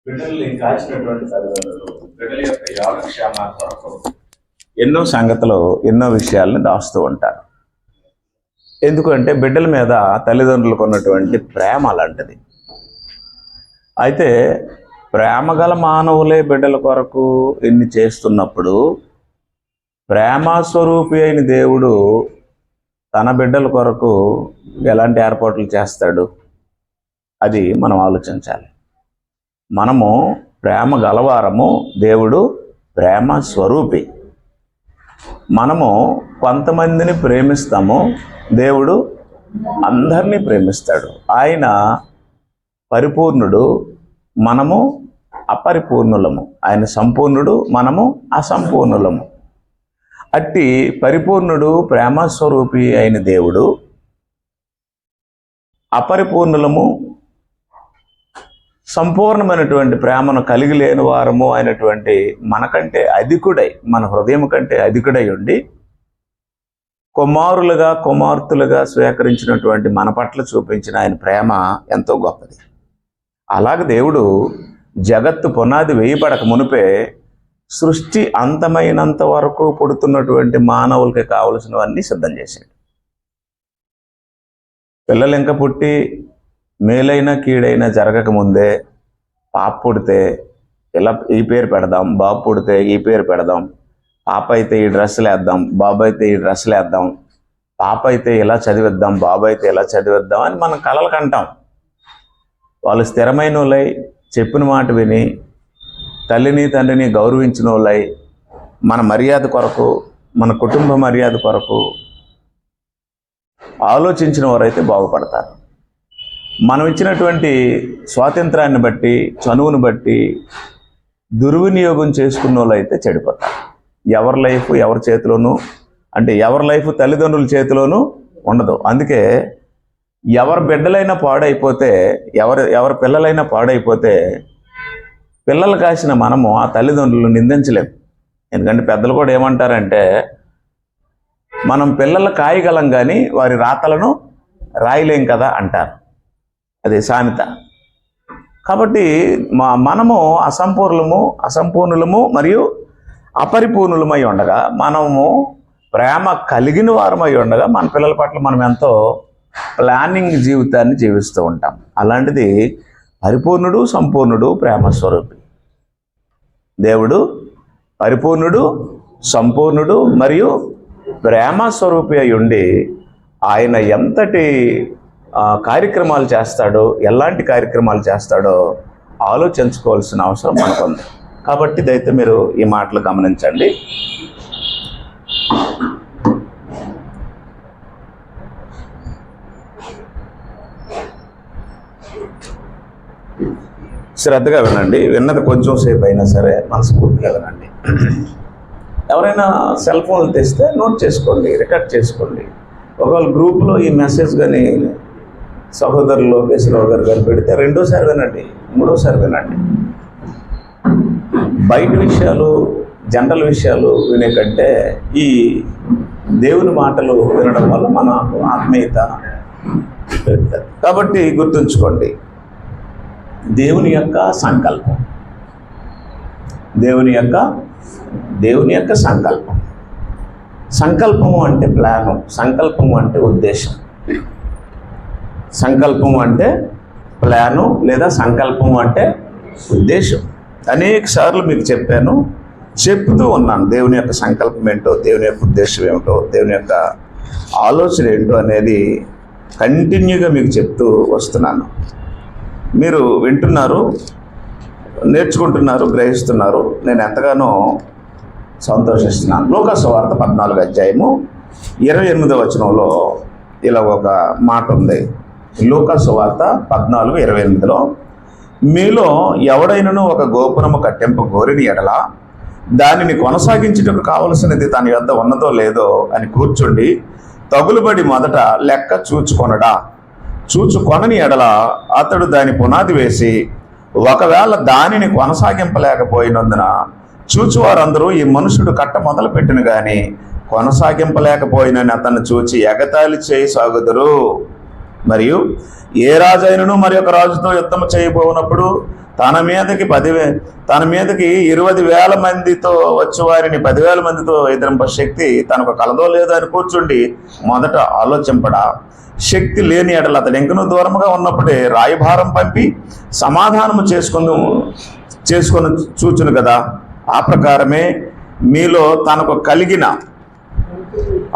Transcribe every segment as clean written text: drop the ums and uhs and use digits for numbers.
బిడ్డల్ని కాల్చినటువంటి తల్లిదండ్రులు బిడ్డల యొక్క యోగక్షేమాల కొరకు ఎన్నో సంగతులు, ఎన్నో విషయాలను దాస్తూ ఉంటారు. ఎందుకంటే బిడ్డల మీద తల్లిదండ్రులకు ఉన్నటువంటి ప్రేమ అలాంటిది. అయితే ప్రేమ గల మానవులే బిడ్డల కొరకు ఇన్ని చేస్తున్నప్పుడు ప్రేమస్వరూపి అయిన దేవుడు తన బిడ్డల కొరకు ఎలాంటి ఏర్పాట్లు చేస్తాడు? అది మనం ఆలోచించాలి. మనము ప్రేమ గలవారము, దేవుడు ప్రేమ స్వరూపి. మనము కొంతమందిని ప్రేమిస్తాము, దేవుడు అందరినీ ప్రేమిస్తాడు. ఆయన పరిపూర్ణుడు, మనము అపరిపూర్ణులము. ఆయన సంపూర్ణుడు, మనము అసంపూర్ణులము. అట్టి పరిపూర్ణుడు ప్రేమస్వరూపి అయిన దేవుడు అపరిపూర్ణులము, సంపూర్ణమైనటువంటి ప్రేమను కలిగి లేని వారము అయినటువంటి మనకంటే అధికుడై, మన హృదయం కంటే అధికుడై ఉండి కుమారులుగా కుమార్తెలుగా స్వీకరించినటువంటి మన పట్ల చూపించిన ఆయన ప్రేమ ఎంతో గొప్పది. అలాగే దేవుడు జగత్తు పునాది వేయబడక మునిపే సృష్టి అంతమైనంత వరకు పుడుతున్నటువంటి మానవులకి కావలసినవన్నీ సిద్ధం చేశాడు. పిల్లలు ఇంకా పుట్టి మేలైనా కీడైనా జరగక ముందే పాప పుడితే ఇలా ఈ పేరు పెడదాం, బాబు పుడితే ఈ పేరు పెడదాం, పాప అయితే ఈ డ్రెస్సులు వేద్దాం, బాబు అయితే ఈ డ్రెస్సులు వేద్దాం, పాప అయితే ఇలా చదివిద్దాం, బాబు అయితే ఇలా చదివిద్దాం అని మనం కలలు కంటాం. వాళ్ళు స్థిరమైన వాళ్ళై, చెప్పిన మాట విని తల్లిని తండ్రిని గౌరవించిన వాళ్ళై, మన మర్యాద కొరకు, మన కుటుంబ మర్యాద కొరకు ఆలోచించిన వారైతే బాగుపడతారు. మనం ఇచ్చినటువంటి స్వాతంత్రాన్ని బట్టి, చనువును బట్టి దుర్వినియోగం చేసుకున్న వాళ్ళు అయితే చెడిపోతారు. ఎవరి లైఫ్ ఎవరి చేతిలోనూ, అంటే ఎవరి లైఫ్ తల్లిదండ్రుల చేతిలోనూ ఉండదు. అందుకే ఎవరి బిడ్డలైనా పాడైపోతే, ఎవరి పిల్లలైనా పాడైపోతే పిల్లలు కాసిన మనము ఆ తల్లిదండ్రులను నిందించలేము. ఎందుకంటే పెద్దలు కూడా ఏమంటారంటే, మనం పిల్లలు కాయగలం కానీ వారి రాతలను రాయలేం కదా అంటారు. అది సామెత. కాబట్టి మనము అసంపూర్ణులము మరియు అపరిపూర్ణులమై ఉండగా, మనము ప్రేమ కలిగిన వారమై ఉండగా మన పిల్లల పట్ల మనం ఎంతో ప్లానింగ్ జీవితాన్ని జీవిస్తూ ఉంటాం. అలాంటిది పరిపూర్ణుడు, సంపూర్ణుడు, ప్రేమస్వరూపి దేవుడు. పరిపూర్ణుడు, సంపూర్ణుడు మరియు ప్రేమస్వరూపి అయి ఉండి ఆయన ఎంతటి కార్యక్రమాలు చేస్తాడో, ఎలాంటి కార్యక్రమాలు చేస్తాడో ఆలోచించుకోవాల్సిన అవసరం మనకుంది. కాబట్టి దయతో మీరు ఈ మాటలు గమనించండి. శ్రద్ధగా వినండి. విన్నది కొంచెం సేపు అయినా సరే మనస్ఫూర్తిగా వినండి. ఎవరైనా సెల్ ఫోన్లు తెస్తే నోట్ చేసుకోండి, రికార్డ్ చేసుకోండి. ఒకవేళ గ్రూప్లో ఈ మెసేజ్ కానీ సహోదరులు లోకేశ్వరరావు గారు కానీ పెడితే రెండోసారి వినండి, మూడోసారి వినండి. బయట విషయాలు, జనరల్ విషయాలు వినే కంటే ఈ దేవుని మాటలు వినడం వల్ల మనకు ఆత్మీయత పెరుగుతుంది. కాబట్టి గుర్తుంచుకోండి, దేవుని యొక్క సంకల్పం, దేవుని యొక్క సంకల్పం. సంకల్పము అంటే ప్లాను, సంకల్పము అంటే ఉద్దేశం. సంకల్పము అంటే ప్లాను లేదా సంకల్పము అంటే ఉద్దేశం. అనేక సార్లు మీకు చెప్పాను, చెప్తూ ఉన్నాను. దేవుని యొక్క సంకల్పం ఏంటో, దేవుని యొక్క ఉద్దేశం ఏమిటో, దేవుని యొక్క ఆలోచన ఏంటో అనేది కంటిన్యూగా మీకు చెప్తూ వస్తున్నాను. మీరు వింటున్నారు, నేర్చుకుంటున్నారు, గ్రహిస్తున్నారు. నేను ఎంతగానో సంతోషిస్తున్నాను. లోకాసు సువార్త 14వ అధ్యాయము 28వ వచనంలో ఇలా ఒక మాట ఉంది. లోకాసు సువార్త 14:28లో, మీలో ఎవడైనను ఒక గోపురము కట్టింప గోరిని ఎడల దానిని కొనసాగించుటకు కావలసినది తన యొద్ద ఉన్నదో లేదో అని కూర్చుండి తగులుబడి మొదట లెక్క చూచుకొనని ఎడల అతడు దాని పునాది వేసి ఒకవేళ దానిని కొనసాగింపలేకపోయినందున చూచువారందరూ ఈ మనుషుడు కట్ట మొదలు పెట్టిన గాని కొనసాగింపలేకపోయినని అతన్ని చూచి ఎగతాళి చేయి సాగుదురు. మరియు ఏ రాజైనను మరి ఒక రాజుతో యుద్ధము చేయబోనప్పుడు తన మీదకి 20,000 మందితో వచ్చి వారిని 10,000 మందితో ఎదిరింప శక్తి తనకు కలదో లేదో అని కూర్చుండి మొదట ఆలోచింపడా. శక్తి లేని ఎడల అతడు ఇంకనూ దూరముగా ఉన్నప్పుడే రాయభారం పంపి సమాధానము చేసుకొని చూచును కదా. ఆ ప్రకారమే మీలో తనకు కలిగిన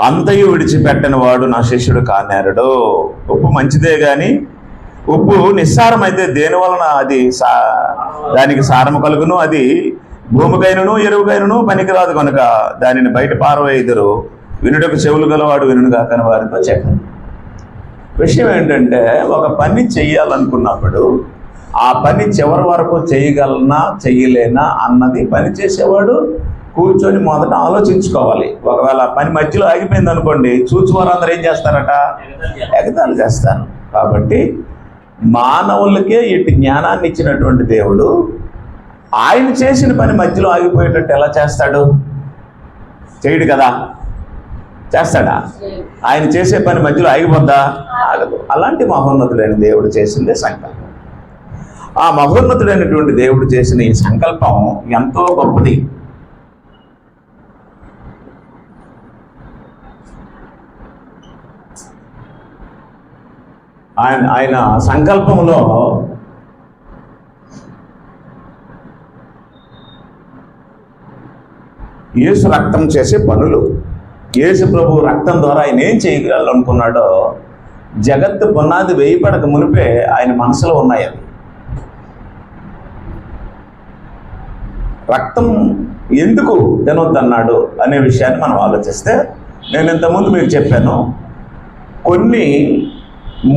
అంతయు విడిచిపెట్టని వాడు నా శిష్యుడు కానేరడు. ఉప్పు మంచిదే గాని ఉప్పు నిస్సారం అయితే దేని వలన అది దానికి సారము కలుగును, అది భూమికైనను ఎరువుకైనను పనికిరాదు కనుక దానిని బయట పారవేయుదురు. వినుటకు చెవులు గలవాడు వినుగా కాని వారితో చెప్పారు. విషయం ఏంటంటే, ఒక పని చెయ్యాలనుకున్నప్పుడు ఆ పని చివరి వరకు చేయగలనా చెయ్యలేనా అన్నది పని చేసేవాడు కూర్చొని మొదట ఆలోచించుకోవాలి. ఒకవేళ పని మధ్యలో ఆగిపోయింది అనుకోండి, చూచువారందరూ ఏం చేస్తారట? ఎగతాళి చేస్తారు. కాబట్టి మానవులకే ఇటు జ్ఞానాన్ని ఇచ్చినటువంటి దేవుడు ఆయన చేసిన పని మధ్యలో ఆగిపోయేటట్టు ఎలా చేస్తాడు? చేయడు కదా. చేస్తాడా? ఆయన చేసే పని మధ్యలో ఆగిపోద్దా? ఆగదు. అలాంటి మహోన్నతుడైన దేవుడు చేసిందే సంకల్పం. ఆ మహోన్నతుడైనటువంటి దేవుడు చేసిన ఈ సంకల్పం ఎంతో గొప్పది. ఆయన సంకల్పంలో యేసు రక్తం చేసే పనులు, యేసు ప్రభు రక్తం ద్వారా ఆయన ఏం చేయగలనుకున్నాడో జగత్తు పునాది వేయపడక మునిపే ఆయన మనసులో ఉన్నాయి. అవి రక్తం ఎందుకు తినొద్దన్నాడు అనే విషయాన్ని మనం ఆలోచిస్తే, నేను ఇంతకుముందు మీకు చెప్పాను, కొన్ని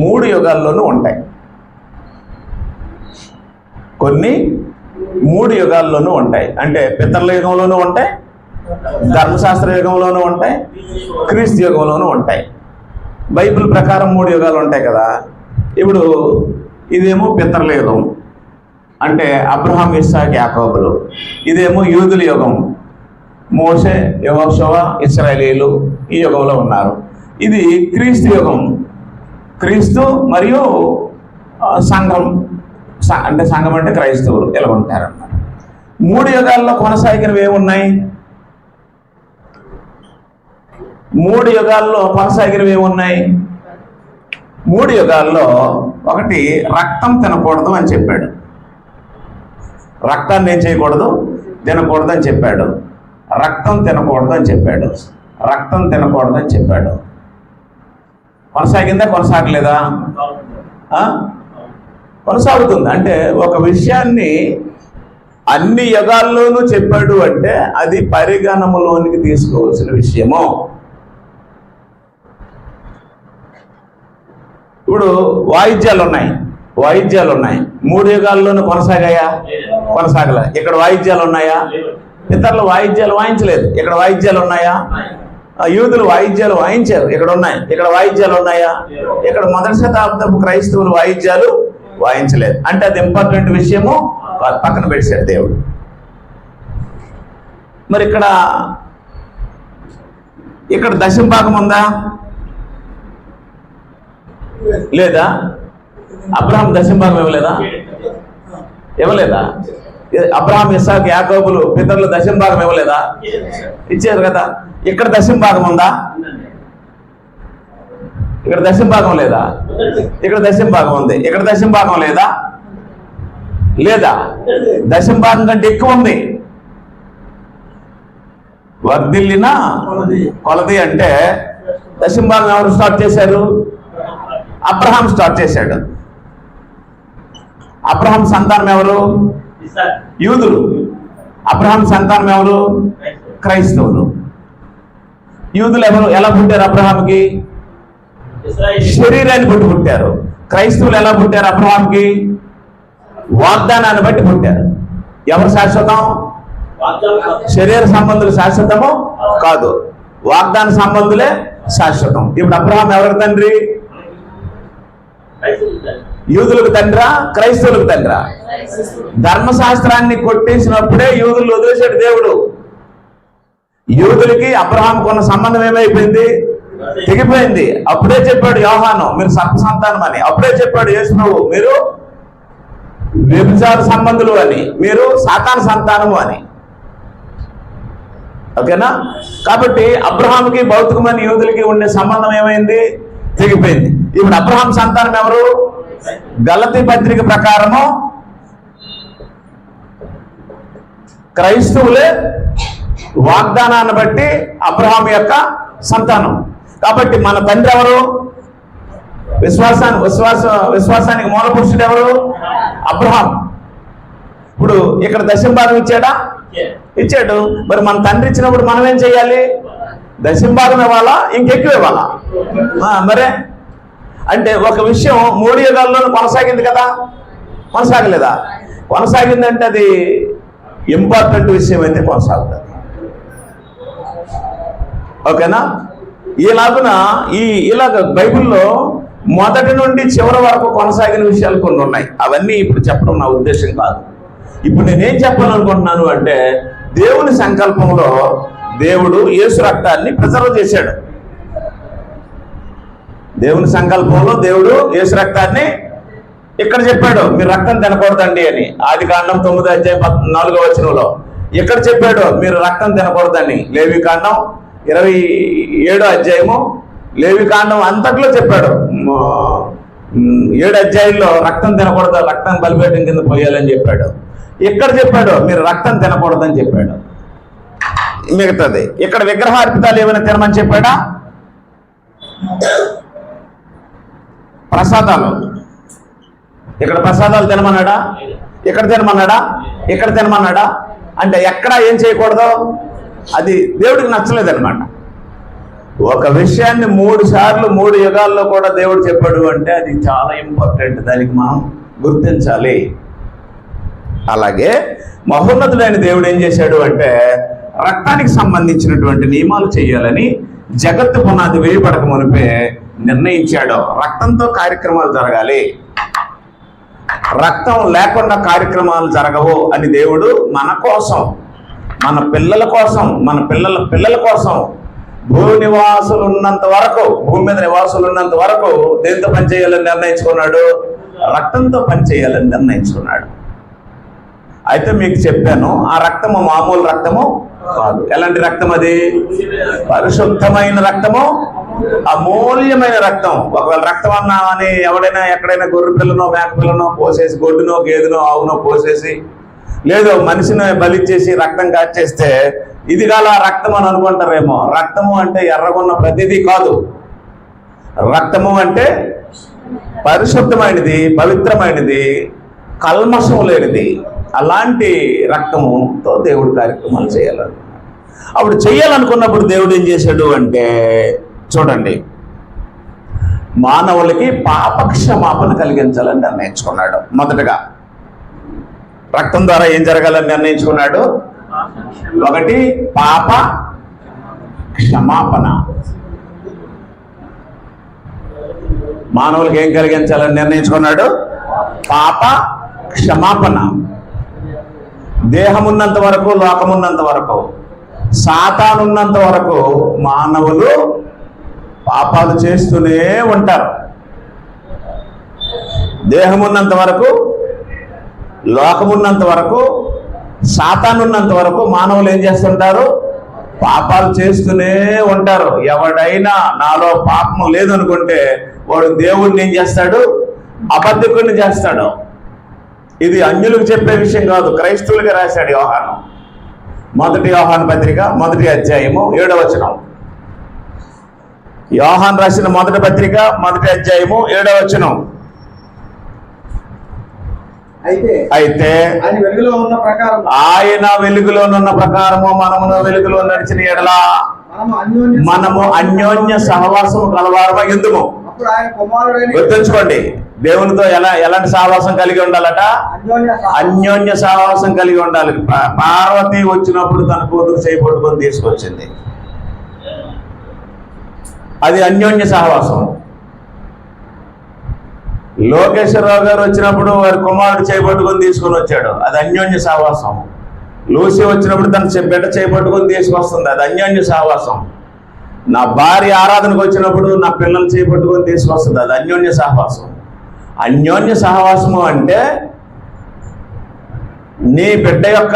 3 యుగాల్లోనూ ఉంటాయి. కొన్ని 3 యుగాల్లోనూ ఉంటాయి. అంటే పితరుల యుగంలోనూ ఉంటాయి, ధర్మశాస్త్ర యుగంలోనూ ఉంటాయి, క్రీస్తు యుగంలోనూ ఉంటాయి. బైబిల్ ప్రకారం 3 యుగాలు ఉంటాయి కదా. ఇప్పుడు ఇదేమో పితరుల యుగం, అంటే అబ్రహాం, ఇస్సాకు, యాకోబులు. ఇదేమో యూదుల యుగం, మోషే, యెహోషువ, ఇశ్రాయేలీయులు ఈ యుగంలో ఉన్నారు. ఇది క్రీస్తు యుగం, క్రీస్తు మరియు సంఘం, అంటే సంఘం అంటే క్రైస్తవులు ఇలా ఉంటారన్నమాట. 3 యుగాల్లో కొనసాగినవి ఏమున్నాయి? 3 యుగాల్లో కొనసాగినవి ఏమున్నాయి? 3 యుగాల్లో ఒకటి, రక్తం తినకూడదు అని చెప్పాడు. రక్తాన్ని ఏం చేయకూడదు? తినకూడదు అని చెప్పాడు. రక్తం తినకూడదు అని చెప్పాడు. రక్తం తినకూడదు అని చెప్పాడు. కొనసాగిందా? కొనసాగలేదా? కొనసాగుతుంది. అంటే ఒక విషయాన్ని అన్ని యుగాల్లోనూ చెప్పాడు అంటే అది పరిగణములోనికి తీసుకోవాల్సిన విషయము. ఇప్పుడు వాయిద్యాలు ఉన్నాయి. 3 యుగాల్లోనూ కొనసాగాయా? కొనసాగలే. ఇక్కడ వాయిద్యాలు ఉన్నాయా? ఇతరులు వాయిద్యాలు వాయించలేదు. ఇక్కడ వాయిద్యాలు ఉన్నాయా? యూదులు వాయిద్యాలు వాయించారు, ఇక్కడ ఉన్నాయి. ఇక్కడ వాయిద్యాలు ఉన్నాయా? ఇక్కడ 1వ శతాబ్దపు క్రైస్తవులు వాయిద్యాలు వాయించలేదు. అంటే అది ఇంపార్టెంట్ విషయము పక్కన పెట్టాడు దేవుడు. మరి ఇక్కడ దశమ భాగం ఉందా? లేదా? అబ్రహాం దశమ భాగం ఇవ్వలేదా? అబ్రహాం, ఇస్సాకు, యాకోబులు పితరులు దశమ భాగం ఇవ్వలేదా? ఇచ్చారు కదా. ఇక్కడ దశమ భాగం ఉందా? ఇక్కడ దశమ భాగం లేదా? ఇక్కడ దశమ భాగం ఉంది. ఇక్కడ దశమ భాగం లేదా? దశమ భాగం కంటే ఎక్కువ ఉంది. వర్ధిల్లిన కొలది అంటే దశమ భాగం ఎవరు స్టార్ట్ చేశారు? అబ్రహాం స్టార్ట్ చేశాడు. అబ్రహాం సంతానం ఎవరు? యూదులు. అబ్రహాం సంతానం ఎవరు? క్రైస్తవులు. యూదులు ఎవరు? ఎలా పుట్టారు అబ్రహాంకి? శరీరాన్ని బట్టి పుట్టారు. క్రైస్తవులు ఎలా పుట్టారు అబ్రహాంకి? వాగ్దానాన్ని బట్టి పుట్టారు. ఎవరు శాశ్వతం? శరీర సంబంధులు శాశ్వతము కాదు, వాగ్దాన సంబంధులే శాశ్వతం. ఇప్పుడు అబ్రహాం ఎవరికి తండ్రి? యూదులకు తండ్రా, క్రైస్తవులకు తండ్రా? ధర్మశాస్త్రాన్ని కొట్టేసినప్పుడే యూదులు వదిలేశాడు దేవుడు. యూదులకి అబ్రహాంకు ఉన్న సంబంధం ఏమైపోయింది? తెగిపోయింది. అప్పుడే చెప్పాడు యోహాను, మీరు సర్ప సంతానం అని. అప్పుడే చెప్పాడు యేసు ప్రభువు, మీరు వ్యభిచార సంబంధులు అని, మీరు సాతాను సంతానము అని. ఓకేనా? కాబట్టి అబ్రహాముకి భౌతికమైన యూదులకి ఉండే సంబంధం ఏమైంది? తెగిపోయింది. ఇప్పుడు అబ్రహాం సంతానం ఎవరు? గలతీ పత్రిక ప్రకారము క్రైస్తవులే వాగ్దానాన్ని బట్టి అబ్రహాం యొక్క సంతానం. కాబట్టి మన తండ్రి ఎవరు? విశ్వాసానికి మూల పురుషుడు ఎవరు? అబ్రహాం. ఇప్పుడు ఇక్కడ దశమ భాగం ఇచ్చాడా? ఇచ్చాడు. మరి మన తండ్రి ఇచ్చినప్పుడు మనం ఏం చేయాలి? దశమ భాగం ఇవ్వాలా, ఇంకెక్కువ ఇవ్వాలా? మరే అంటే ఒక విషయం 3 యుగాల్లోనూ కొనసాగింది కదా, కొనసాగలేదా? కొనసాగిందంటే అది ఇంపార్టెంట్ విషయం అయితే కొనసాగుతుంది. ఓకేనా? ఇలాగున ఇలాగ బైబిల్లో మొదటి నుండి చివరి వరకు కొనసాగిన విషయాలు కొన్ని ఉన్నాయి. అవన్నీ ఇప్పుడు చెప్పడం నా ఉద్దేశం కాదు. ఇప్పుడు నేనేం చెప్పాలనుకుంటున్నాను అంటే, దేవుని సంకల్పంలో దేవుడు యేసు రక్తాన్ని ప్రిజర్వ్ చేశాడు. దేవుని సంకల్పంలో దేవుడు యేసు రక్తాన్ని ఇక్కడ చెప్పాడు, మీరు రక్తం తినకూడదండి అని. ఆదికాండం 9:4 ఇక్కడ చెప్పాడు, మీరు రక్తం తినకూడదని. లేవికాండం 27 లేవికాండం అంతట్లో చెప్పాడు. 7 అధ్యాయుల్లో రక్తం తినకూడదు, రక్తం బలిపీఠం కింద పోయాలని చెప్పాడు. ఇక్కడ చెప్పాడు, మీరు రక్తం తినకూడదని చెప్పాడు. మిగతాది ఇక్కడ విగ్రహార్పితాలు ఏమైనా తినమని చెప్పాడా? ప్రసాదాలు, ఇక్కడ ప్రసాదాలు తినమన్నాడా? ఇక్కడ తినమన్నాడా? ఇక్కడ తినమన్నాడా? అంటే ఎక్కడ ఏం చేయకూడదు, అది దేవుడికి నచ్చలేదన్నమాట. ఒక విషయాన్ని 3 సార్లు 3 యుగాల్లో కూడా దేవుడు చెప్పాడు అంటే అది చాలా ఇంపార్టెంట్, దానికి మనం గుర్తించాలి. అలాగే మహోన్నతుడైన దేవుడు ఏం చేశాడు అంటే, రక్తానికి సంబంధించినటువంటి నియమాలు చేయాలని జగత్తు పునాది వేయబడక మునిపే నిర్ణయించాడు. రక్తంతో కార్యక్రమాలు జరగాలి, రక్తం లేకుండా కార్యక్రమాలు జరగవు అని దేవుడు మన కోసం, మన పిల్లల కోసం, మన పిల్లల కోసం భూమి నివాసులు ఉన్నంత వరకు, భూమి మీద నివాసులు ఉన్నంత వరకు దేంతో పనిచేయాలని నిర్ణయించుకున్నాడు? రక్తంతో పనిచేయాలని నిర్ణయించుకున్నాడు. అయితే మీకు చెప్పాను, ఆ రక్తము మామూలు రక్తము కాదు. ఎలాంటి రక్తం అది? పరిశుద్ధమైన రక్తము, అమూల్యమైన రక్తం. ఒకవేళ రక్తం అన్నా అని ఎవడైనా ఎక్కడైనా గొర్రె పిల్లనో మేక పిల్లనో పోసేసి, గొడ్డునో గేదెనో ఆవునో పోసేసి, లేదు మనిషిని బలిచ్చేసి రక్తం కాచేస్తే ఇది కాల రక్తం అని అనుకుంటారేమో. రక్తము అంటే ఎర్రగొన్న ప్రతిదీ కాదు. రక్తము అంటే పరిశుద్ధమైనది, పవిత్రమైనది, కల్మషం లేనిది. అలాంటి రక్తముతో దేవుడు కార్యక్రమాలు చేయాలనుకున్నాడు. అప్పుడు చేయాలనుకున్నప్పుడు దేవుడు ఏం చేశాడు అంటే, చూడండి, మానవులకి పాపక్షమాపణ కలిగించాలని నిర్ణయించుకున్నాడు. మొదటగా రక్తం ద్వారా ఏం జరగాలని నిర్ణయించుకున్నాడు? 1 పాప క్షమాపణ. మానవులకి ఏం కలిగించాలని నిర్ణయించుకున్నాడు? పాప క్షమాపణ. దేహమున్నంత వరకు, లోకమున్నంత వరకు, సాతానున్నంత వరకు మానవులు పాపాలు చేస్తూనే ఉంటారు. దేహమున్నంత వరకు, లోకమున్నంత వరకు, సాతానున్నంత వరకు మానవులు ఏం చేస్తుంటారు? పాపాలు చేస్తూనే ఉంటారు. ఎవడైనా నాలో పాపము లేదనుకుంటే వాడు దేవుడిని ఏం చేస్తాడు? అబద్ధికుడిని చేస్తాడు. ఇది అన్యులకు చెప్పే విషయం కాదు, క్రైస్తవులుగా రాశాడు యోహాను. 1 యోహాను పత్రిక 1వ అధ్యాయము 7వ వచనం. యోహాను రాసిన 1వ పత్రిక 1వ అధ్యాయము 7వ వచనం. అయితే ఆయన వెలుగులోనున్న ప్రకారము మనమును వెలుగులో నడిచిన ఎడల మనము అన్యోన్య సహవాసము కలవారమై ఉందుము. గుర్తుంచుకోండి, దేవునితో ఎలాంటి సహవాసం కలిగి ఉండాలట? అన్యోన్య సహవాసం కలిగి ఉండాలి. పార్వతి వచ్చినప్పుడు తన కూతురు చేయి పట్టుకొని తీసుకొచ్చింది, అది అన్యోన్య సహవాసం. లోకేశ్వరరావు గారు వచ్చినప్పుడు వారి కుమారుడు చేపట్టుకొని తీసుకొని వచ్చాడు, అది అన్యోన్య సహవాసం. లూసి వచ్చినప్పుడు తన బిడ్డ చేపట్టుకొని తీసుకొస్తుంది, అది అన్యోన్య సహవాసం. నా భార్య ఆరాధనకు వచ్చినప్పుడు నా పిల్లలు చేపట్టుకొని తీసుకొస్తుంది, అది అన్యోన్య సహవాసం. అన్యోన్య సహవాసము అంటే నీ బిడ్డ యొక్క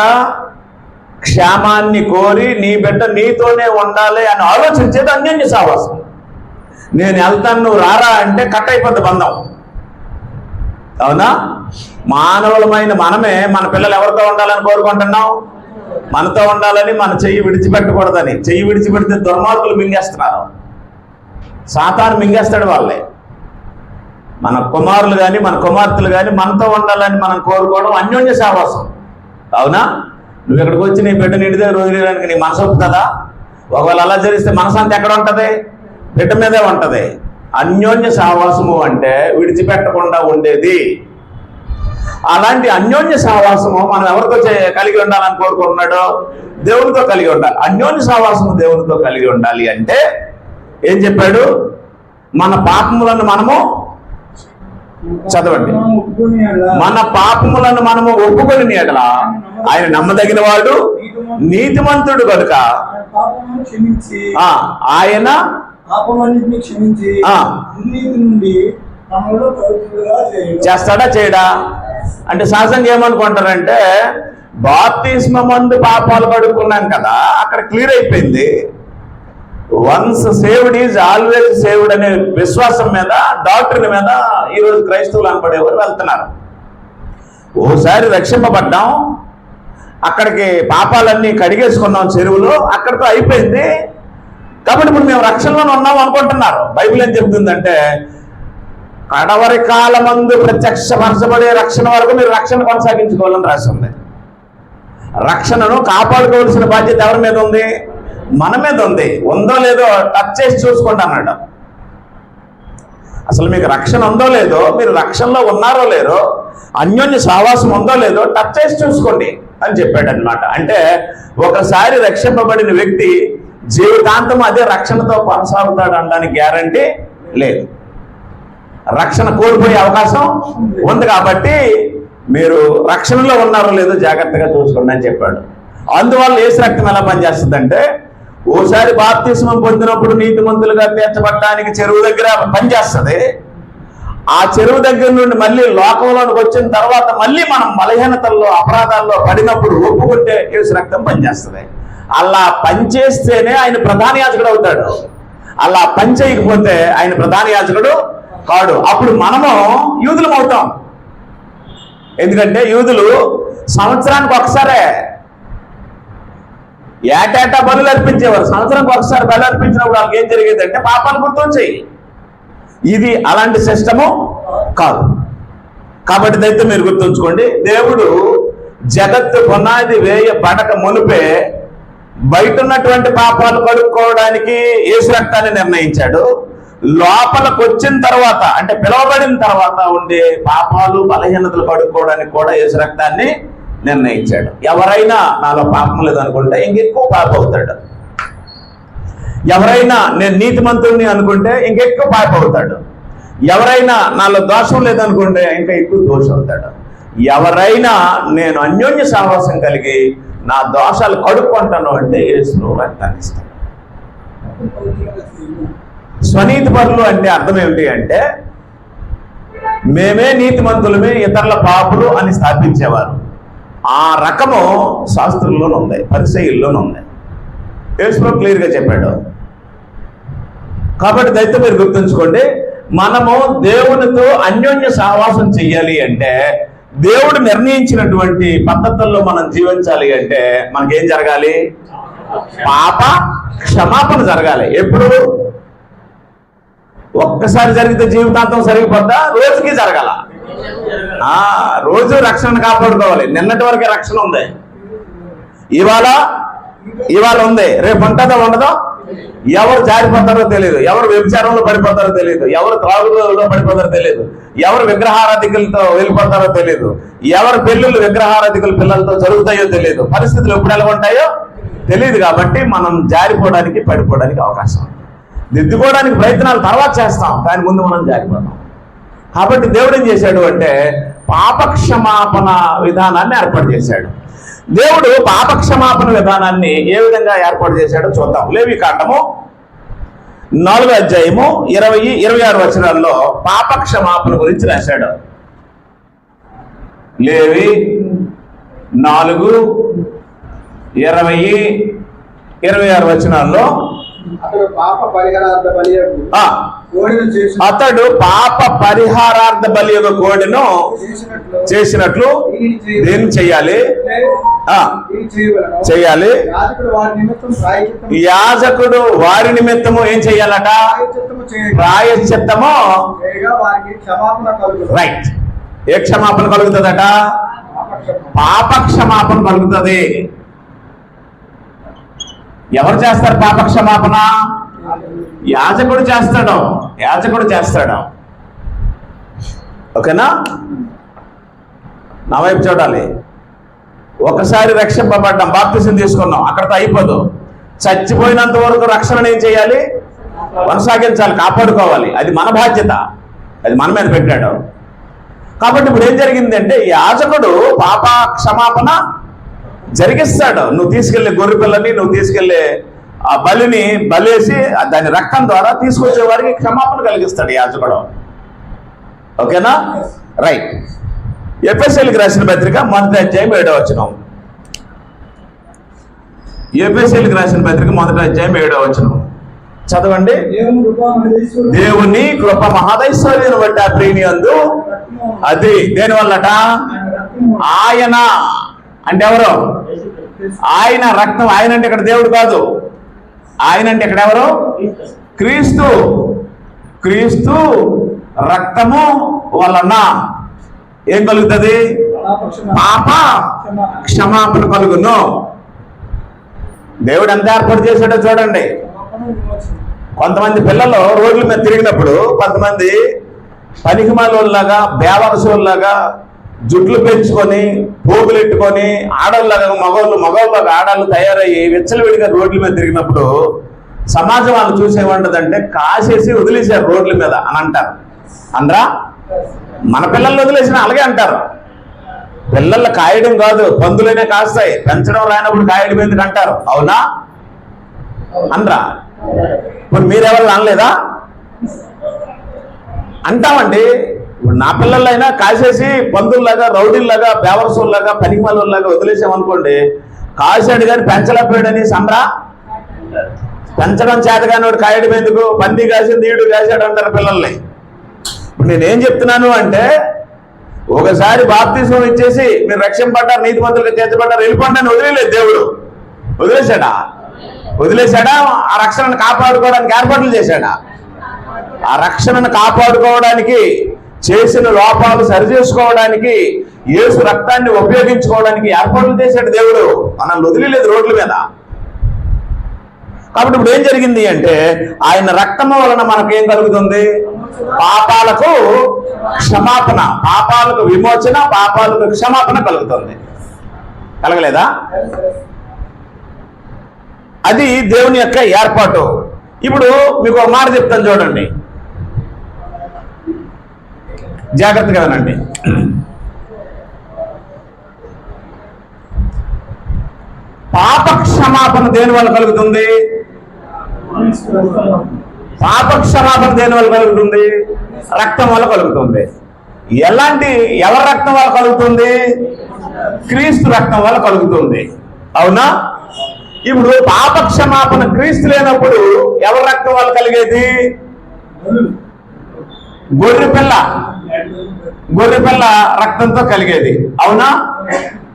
క్షేమాన్ని కోరి నీ బిడ్డ నీతోనే ఉండాలి అని ఆలోచించేది అన్యోన్య సహవాసం. నేను వెళ్తాను నువ్వు రారా అంటే కట్ అయిపోద్ది బంధం. అవునా? మానవులమైన మనమే మన పిల్లలు ఎవరితో ఉండాలని కోరుకుంటున్నాం? మనతో ఉండాలని, మన చెయ్యి విడిచిపెట్టకూడదని. చెయ్యి విడిచిపెడితే దుర్మార్గులు మింగేస్తున్నారు, సాతాను మింగేస్తాడు వాళ్ళే. మన కుమారులు కానీ మన కుమార్తెలు కానీ మనతో ఉండాలని మనం కోరుకోవడం అన్యోన్య సహవాసం. అవునా? నువ్వు ఇక్కడికి వచ్చి నీ బిడ్డ నిండిదే రోజు లేడానికి నీ మనసు ఒప్పుతుందా? ఒకవేళ అలా జరిగితే మనసు అంతా ఎక్కడ ఉంటుంది? బిడ్డ మీదే ఉంటుంది. అన్యోన్య సహవాసము అంటే విడిచిపెట్టకుండా ఉండేది. అలాంటి అన్యోన్య సహవాసము మనం ఎవరితో కలిగి ఉండాలని కోరుకుంటున్నాడో? దేవునితో కలిగి ఉండాలి. అన్యోన్య సహవాసము దేవునితో కలిగి ఉండాలి అంటే ఏం చెప్పాడు? మన పాపములను మనము చదవండి. మన పాపములను మనము ఒప్పుకొని ఎడల ఆయన నమ్మదగిన వాడు, నీతిమంతుడు కనుక ఆయన చేస్తాడా చేయడా? అంటే సహజంగా ఏమనుకుంటారంటే బాప్తిస్మమందు పాపాలు కడుక్కున్నాం కదా, అక్కడ క్లియర్ అయిపోయింది. Once saved is always saved అనే విశ్వాసం మీద, డాక్టర్ని మీద ఈరోజు క్రైస్తవులు అనబడేవారు వెళ్తున్నారు. ఓసారి రక్షింపబడ్డాం, అక్కడికి పాపాలన్నీ కడిగేసుకున్నాం చెరువులో, అక్కడితో అయిపోయింది కాబట్టి ఇప్పుడు మేము రక్షణలో ఉన్నాం అనుకుంటున్నారు. బైబిల్ ఏం చెప్తుందంటే కడవరి కాలమందు ప్రత్యక్షపరచబడే రక్షణ వరకు మీరు రక్షణ కొనసాగించుకోవాలని రాసింది. రక్షణను కాపాడుకోవాల్సిన బాధ్యత ఎవరి మీద ఉంది? మన మీద ఉంది. ఉందో లేదో టచ్ చేసి చూసుకోండి అన్నాడు. అసలు మీకు రక్షణ ఉందో లేదో, మీరు రక్షణలో ఉన్నారో లేదో, అన్యోన్య సహవాసం ఉందో లేదో టచ్ చేసి చూసుకోండి అని చెప్పాడు అనమాట. అంటే ఒకసారి రక్షింపబడిన వ్యక్తి జీవితాంతం అదే రక్షణతో కొనసాగుతాడు అనడానికి గ్యారంటీ లేదు. రక్షణ కోల్పోయే అవకాశం ఉంది. కాబట్టి మీరు రక్షణలో ఉన్నారో లేదో జాగ్రత్తగా చూసుకోండి అని చెప్పాడు. అందువల్ల యేసు రక్తం ఎలా పనిచేస్తుందంటే, ఓసారి బాప్తిస్మం పొందినప్పుడు నీతిమంతులుగా తీర్చబడడానికి చెరువు దగ్గర పనిచేస్తుంది. ఆ చెరువు దగ్గర నుండి మళ్ళీ లోకంలోనికి వచ్చిన తర్వాత మళ్ళీ మనం బలహీనతల్లో అపరాధాల్లో పడినప్పుడు ఒప్పుకుంటే యేసు రక్తం పనిచేస్తుంది. అలా పనిచేస్తేనే ఆయన ప్రధాన యాజకుడు అవుతాడు. అలా పని చేయకపోతే ఆయన ప్రధాన యాజకుడు కాడు. అప్పుడు మనము యూదులం అవుతాం. ఎందుకంటే యూదులు సంవత్సరానికి ఒకసారే ఏటేటా బలులు అర్పించేవారు. సంవత్సరానికి ఒకసారి బలు అర్పించినప్పుడు వాళ్ళకి ఏం జరిగేదంటే పాపాలు గుర్తొచ్చాయి. ఇది అలాంటి సిస్టము కాదు. కాబట్టి దైతే మీరు గుర్తుంచుకోండి, దేవుడు జగత్తు పునాది వేయబడక మునిపే బయట ఉన్నటువంటి పాపాలు కడుక్కోవడానికి యేసు రక్తాన్ని నిర్ణయించాడు. లోపలికి వచ్చిన తర్వాత అంటే పిలువబడిన తర్వాత ఉండే పాపాలు బలహీనతలు కడుక్కోవడానికి కూడా యేసు రక్తాన్ని నిర్ణయించాడు. ఎవరైనా నాలో పాపం లేదనుకుంటే ఇంకెక్కువ పాపం అవుతాడు. ఎవరైనా నేను నీతిమంతుడిని అనుకుంటే ఇంకెక్కువ పాపం అవుతాడు. ఎవరైనా నాలో దోషం లేదనుకుంటే ఇంకా ఎక్కువ దోషం అవుతాడు. ఎవరైనా నేను అన్యోన్య సహవాసం కలిగి నా దోషాలు కడుక్కుంటాను అంటే యేసు రక్తాన్ని ఇస్తాడు. స్వనీతి పరులు అంటే అర్థం ఏమిటి అంటే మేమే నీతిమంతులమే ఇతరుల పాపులు అని స్థాపించేవారు. ఆ రకము శాస్త్రుల్లోనూ ఉంది, పరిసయ్యుల్లోనూ ఉంది. యేసు క్లియర్గా చెప్పాడు. కాబట్టి దైతే మీరు గుర్తుంచుకోండి, మనము దేవునితో అన్యోన్య సహవాసం చెయ్యాలి అంటే, దేవుడు నిర్ణయించినటువంటి పద్ధతుల్లో మనం జీవించాలి అంటే మనకేం జరగాలి? పాప క్షమాపణ జరగాలి. ఎప్పుడు? ఒక్కసారి జరిగితే జీవితాంతం సరిగిపోద్దా? రోజుకి జరగాల. రోజు రక్షణ కాపాడుకోవాలి. నిన్నటి వరకే రక్షణ ఉంది, ఇవాళ ఉంది, రేపు ఉంటుందో ఉండదో. ఎవరు జారిపోతారో తెలియదు, ఎవరు వ్యభిచారంలో పడిపోతారో తెలియదు, ఎవరు త్రాగులో పడిపోతారో తెలియదు, ఎవరు విగ్రహారాధికులతో వెళ్ళిపోతారో తెలియదు, ఎవరు పెళ్ళిళ్ళు విగ్రహారాధికుల పిల్లలతో జరుగుతాయో తెలియదు, పరిస్థితులు ఎప్పుడు ఎలా ఉంటాయో తెలియదు. కాబట్టి మనం జారిపోవడానికి పడిపోవడానికి అవకాశం ఉంది. దిద్దుకోవడానికి ప్రయత్నాలు తర్వాత చేస్తాం, కానీ ముందు మనం జారిపోతాం. కాబట్టి దేవుడు ఏం చేశాడు అంటే పాపక్షమాపణ విధానాన్ని ఏర్పాటు చేశాడు. దేవుడు పాపక్షమాపణ విధానాన్ని ఏ విధంగా ఏర్పాటు చేశాడో చూద్దాం. లేవికాండము 4వ అధ్యాయము 20-26 వచనాల్లో పాపక్షమాపణ గురించి రాశాడు. లేవి 4, 20, 26 వచనాల్లో అతడు పాప పరిహారార్థ బలి యొక్క కోడెను చేసినట్లు దేన్ని చెయ్యాలి? చెయ్యాలి. యాజకుడు వారి నిమిత్తము ఏం చెయ్యాలట? ప్రాయశ్చిత్తము. రైట్. ఏ క్షమాపణ కలుగుతుందట? పాప క్షమాపణ కలుగుతుంది. ఎవరు చేస్తారు పాప క్షమాపణ? యాజకుడు చేస్తాడు. యాజకుడు చేస్తాడు. ఓకేనా? నా వైపు చూడాలి. ఒకసారి రక్షింపబడ్డాం, బాప్తిసం తీసుకున్నాం, అక్కడితో అయిపోదు. చచ్చిపోయినంత వరకు రక్షణ ఏం చేయాలి? కొనసాగించాలి, కాపాడుకోవాలి. అది మన బాధ్యత, అది మన మీద పెట్టాడు. కాబట్టి ఇప్పుడు ఏం జరిగిందంటే యాజకుడు పాప క్షమాపణ జరిగిస్తాడు. నువ్వు తీసుకెళ్లే గొర్రె పిల్లని, నువ్వు తీసుకెళ్లే ఆ బలిని బలేసి దాని రక్తం ద్వారా తీసుకొచ్చే వారికి క్షమాపణ కలిగిస్తాడు యాజకుడు. ఓకేనా? రైట్. ఎఫెసీయులకు రాసిన పత్రిక 1వ అధ్యాయం 7వ వచనం. ఎఫెసీయులకు రాసిన పత్రిక 1వ అధ్యాయం 7వ వచనం చదవండి. దేవుని కృప మహదైశ్వర్యం బట్టి ఆ ప్రేమియందు అది దేని వల్లట? ఆయన అంటే ఎవరు? ఆయన రక్తం. ఆయన అంటే ఇక్కడ దేవుడు కాదు. ఆయన అంటే ఇక్కడ ఎవరు? క్రీస్తు. క్రీస్తు రక్తము వలన ఏం కలుగుతుంది? పాప క్షమాపణ కలుగును. దేవుడు ఎంత ఏర్పాటు చేశాడో చూడండి. కొంతమంది పిల్లలు రోడ్ల మీద తిరిగినప్పుడు కొంతమంది పనికిమాలోలాగా, బేవరసోల్లాగా జుట్లు పెంచుకొని, పోగులు ఎట్టుకొని, ఆడోళ్ళలాగా మగవాళ్ళలాగా ఆడాళ్ళు తయారయ్యి విచ్చలవిడిగా రోడ్ల మీద తిరిగినప్పుడు సమాజం వాళ్ళు చూసేమంటదంటే కాసేసి వదిలేశారు రోడ్ల మీద అని అంటారు. అందరా మన పిల్లల్ని వదిలేసిన అలాగే అంటారు. పిల్లలు కాయడం కాదు, పందులైనా కాస్తాయి, పెంచడం రానప్పుడు కాయడం ఎందుకు అంటారు. అవునా? అనరా? ఇప్పుడు మీరెవరు అనలేదా? అంటామండి. ఇప్పుడు నా పిల్లలైనా కాసేసి పందుల్లాగా, రౌడీల్లాగా, బేవరసోల్లాగా, పనికిమాలోలాగా వదిలేసామనుకోండి, కాసాడు కానీ పెంచలేకపోయాడని సంబరా. పెంచడం చేతగాని వాడు కాయడం ఎందుకు? పంది కాసింది, ఈడు కాసాడు అంటారు పిల్లల్ని. ఇప్పుడు నేనేం చెప్తున్నాను అంటే, ఒకసారి బాప్తిసం ఇచ్చేసి మీరు రక్షింపడ్డారు, నీతిమంతులుగా చేర్చబడ్డారు, వెళ్ళిపోండి అని వదిలేదు దేవుడు. వదిలేశాడా? వదిలేశాడా? ఆ రక్షణను కాపాడుకోవడానికి ఏర్పాట్లు చేశాడా? ఆ రక్షణను కాపాడుకోవడానికి, చేసిన లోపాలు సరిచేసుకోవడానికి, యేసు రక్తాన్ని ఉపయోగించుకోవడానికి ఏర్పాట్లు చేశాడు దేవుడు. మనల్ని వదిలేదు రోడ్ల మీద. కాబట్టి ఇప్పుడు ఏం జరిగింది అంటే ఆయన రక్తము వలన మనకేం కలుగుతుంది? పాపాలకు క్షమాపణ, పాపాలకు విమోచన, పాపాలకు క్షమాపణ కలుగుతుంది. కలగలేదా? అది దేవుని యొక్క ఏర్పాటు. ఇప్పుడు మీకు ఒక మాట చెప్తాను చూడండి, జాగ్రత్తగా వినండి. పాప క్షమాపణ దేని వల్ల కలుగుతుంది? పాప క్షమాపణ దేని వల్ల కలుగుతుంది? రక్తం వల్ల కలుగుతుంది. ఎవరి రక్తం వల్ల కలుగుతుంది? క్రీస్తు రక్తం వల్ల కలుగుతుంది. అవునా? ఇప్పుడు పాప క్షమాపణ క్రీస్తు లేనప్పుడు ఎవరి రక్తం వల్ల కలిగేది? గొర్రెపిల్ల రక్తంతో కలిగేది. అవునా?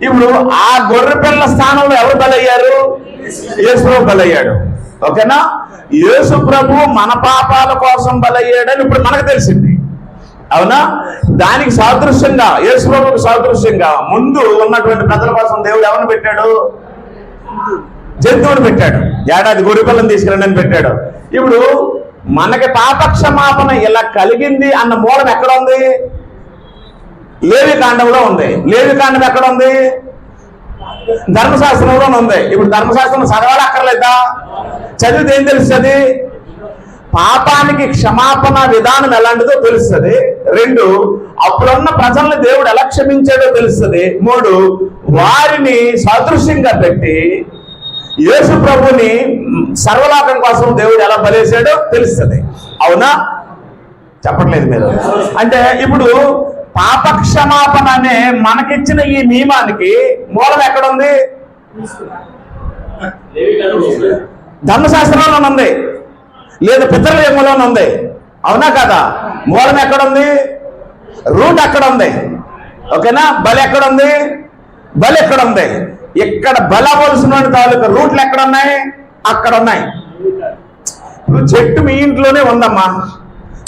ఇప్పుడు ఆ గొర్రెపిల్ల స్థానంలో ఎవరు బలయ్యారు? యేసు ప్రభు బలయ్యాడు. ఓకేనా? యేసు ప్రభు మన పాపాల కోసం బలయ్యాడని ఇప్పుడు మనకు తెలిసింది. అవునా? దానికి సాదృశ్యంగా, యేసు ప్రభువుకు సాదృశ్యంగా ముందు ఉన్నటువంటి ప్రజల కోసం దేవుడు ఎవరిని పెట్టాడు? జంతువుని పెట్టాడు. ఏడాది గొర్రెపిల్లని తీసుకురండి అని పెట్టాడు. ఇప్పుడు మనకి పాప క్షమాపణ ఇలా కలిగింది అన్న మూలం ఎక్కడ ఉంది? లేవి కాండంలో ఉంది. లేవి కాండం ఎక్కడ ఉంది? ధర్మశాస్త్రంలో ఉంది. ఇప్పుడు ధర్మశాస్త్రం చదవాలక్కర్లేదా? చదివితే ఏం తెలుస్తుంది? పాపానికి క్షమాపణ విధానం ఎలాంటిదో తెలుస్తుంది. 2, అప్పుడున్న ప్రజల్ని దేవుడు ఎలా క్షమించాడో తెలుస్తుంది. 3, వారిని సాదృశ్యంగా పెట్టి యేసు ప్రభుని సర్వలోకం కోసం దేవుడు ఎలా బలేశాడో తెలుస్తుంది. అవునా? చెప్పట్లేదు మీరు. అంటే ఇప్పుడు పాప క్షమాపణ అనే మనకిచ్చిన ఈ నియమానికి మూలం ఎక్కడుంది? ధర్మశాస్త్రంలో ఉంది, లేదా పితరుల నియమంలో ఉంది. అవునా కదా? మూలం ఎక్కడుంది? రూట్ అక్కడ ఉంది. ఓకేనా? బలి ఎక్కడుంది? బలి ఎక్కడుంది? ఇక్కడ బలి అవ్వాల్సిన తాలూకా రూట్లు ఎక్కడున్నాయి? అక్కడ ఉన్నాయి. చెట్టు మీ ఇంట్లోనే ఉందమ్మా,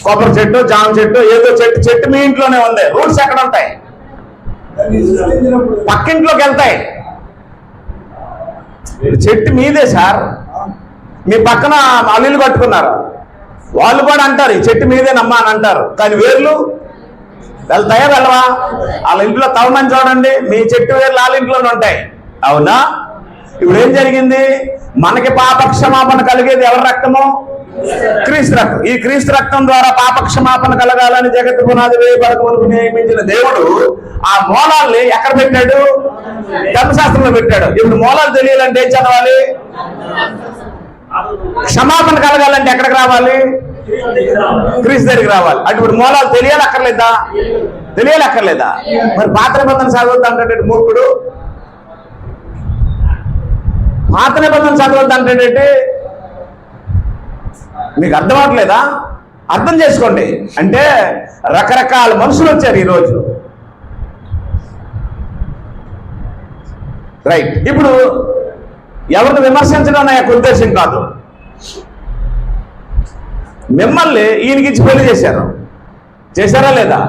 కొబ్బరి చెట్టు, జామ చెట్టు, ఏదో చెట్టు మీ ఇంట్లోనే ఉంది. రూట్స్ ఎక్కడ ఉంటాయి? పక్కింట్లోకి వెళ్తాయి. చెట్టు మీదే సార్, మీ పక్కన అల్లులు కట్టుకున్నారు, వాళ్ళు కూడా అంటారు ఈ చెట్టు మీదేనమ్మా అని అంటారు. కానీ వేర్లు వెళ్తాయా వెళ్ళవా? వాళ్ళ ఇంట్లో తవ్వమని చూడండి, మీ చెట్టు వేర్లు వాళ్ళ ఇంట్లోనే ఉంటాయి. అవునా? ఇప్పుడు ఏం జరిగింది? మనకి పాప క్షమాపణ కలిగేది ఎవరి రక్తము? క్రీస్తు రక్తం. ఈ క్రీస్తు రక్తం ద్వారా పాప క్షమాపణ కలగాలని జగత్తు పునాది వేయబడక వరకు నియమించిన దేవుడు ఆ మూలాల్ని ఎక్కడ పెట్టాడు? ధర్మశాస్త్రంలో పెట్టాడు. ఇప్పుడు మూలాలు తెలియాలంటే ఏం చదవాలి? క్షమాపణ కలగాలంటే ఎక్కడికి రావాలి? క్రీస్తు దగ్గరికి రావాలి. అంటే ఇప్పుడు మూలాలు తెలియాలక్కర్లేదా? తెలియాలక్కర్లేదా? మరి పాత నిబంధన చదవద్దు అంటే మూర్ఖుడు. పాత నిబంధన చదవద్దు అంటే మీకు అర్థం అవట్లేదా? అర్థం చేసుకోండి. అంటే రకరకాల మనుషులు వచ్చారు ఈరోజు. రైట్. ఇప్పుడు ఎవరిని విమర్శించడం నా యొక్క ఉద్దేశం కాదు. మిమ్మల్ని ఈయనకిచ్చి పెళ్లి చేశారు, చేశారా లేదా?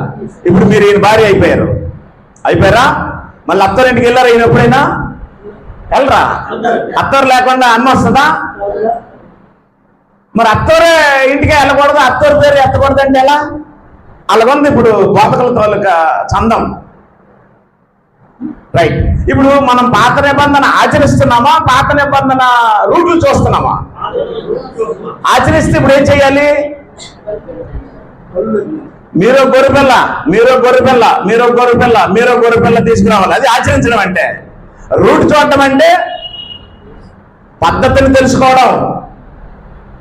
ఇప్పుడు మీరు ఈయన భార్య అయిపోయారా? మళ్ళీ అత్తోరింటికి వెళ్ళారా? ఈయన ఎప్పుడైనా వెళ్ళరా? అత్తోరు లేకుండా అమ్మ వస్తుందా? మరి అత్తోరే ఇంటికి వెళ్ళకూడదు, అత్తోరు పేరు ఎత్తకూడదు అంటే ఎలా? అలాగుంది ఇప్పుడు బోధకుల తాలూకా చందం. రైట్. ఇప్పుడు మనం పాత నిబంధన ఆచరిస్తున్నామా, పాత నిబంధన రూట్లు చూస్తున్నామా? ఆచరిస్తే ఇప్పుడు ఏం చెయ్యాలి? మీరు గొర్రెపిల్ల తీసుకురావాలి. అది ఆచరించడం అంటే. రూట్ చూడటం అంటే పద్ధతిని తెలుసుకోవడం.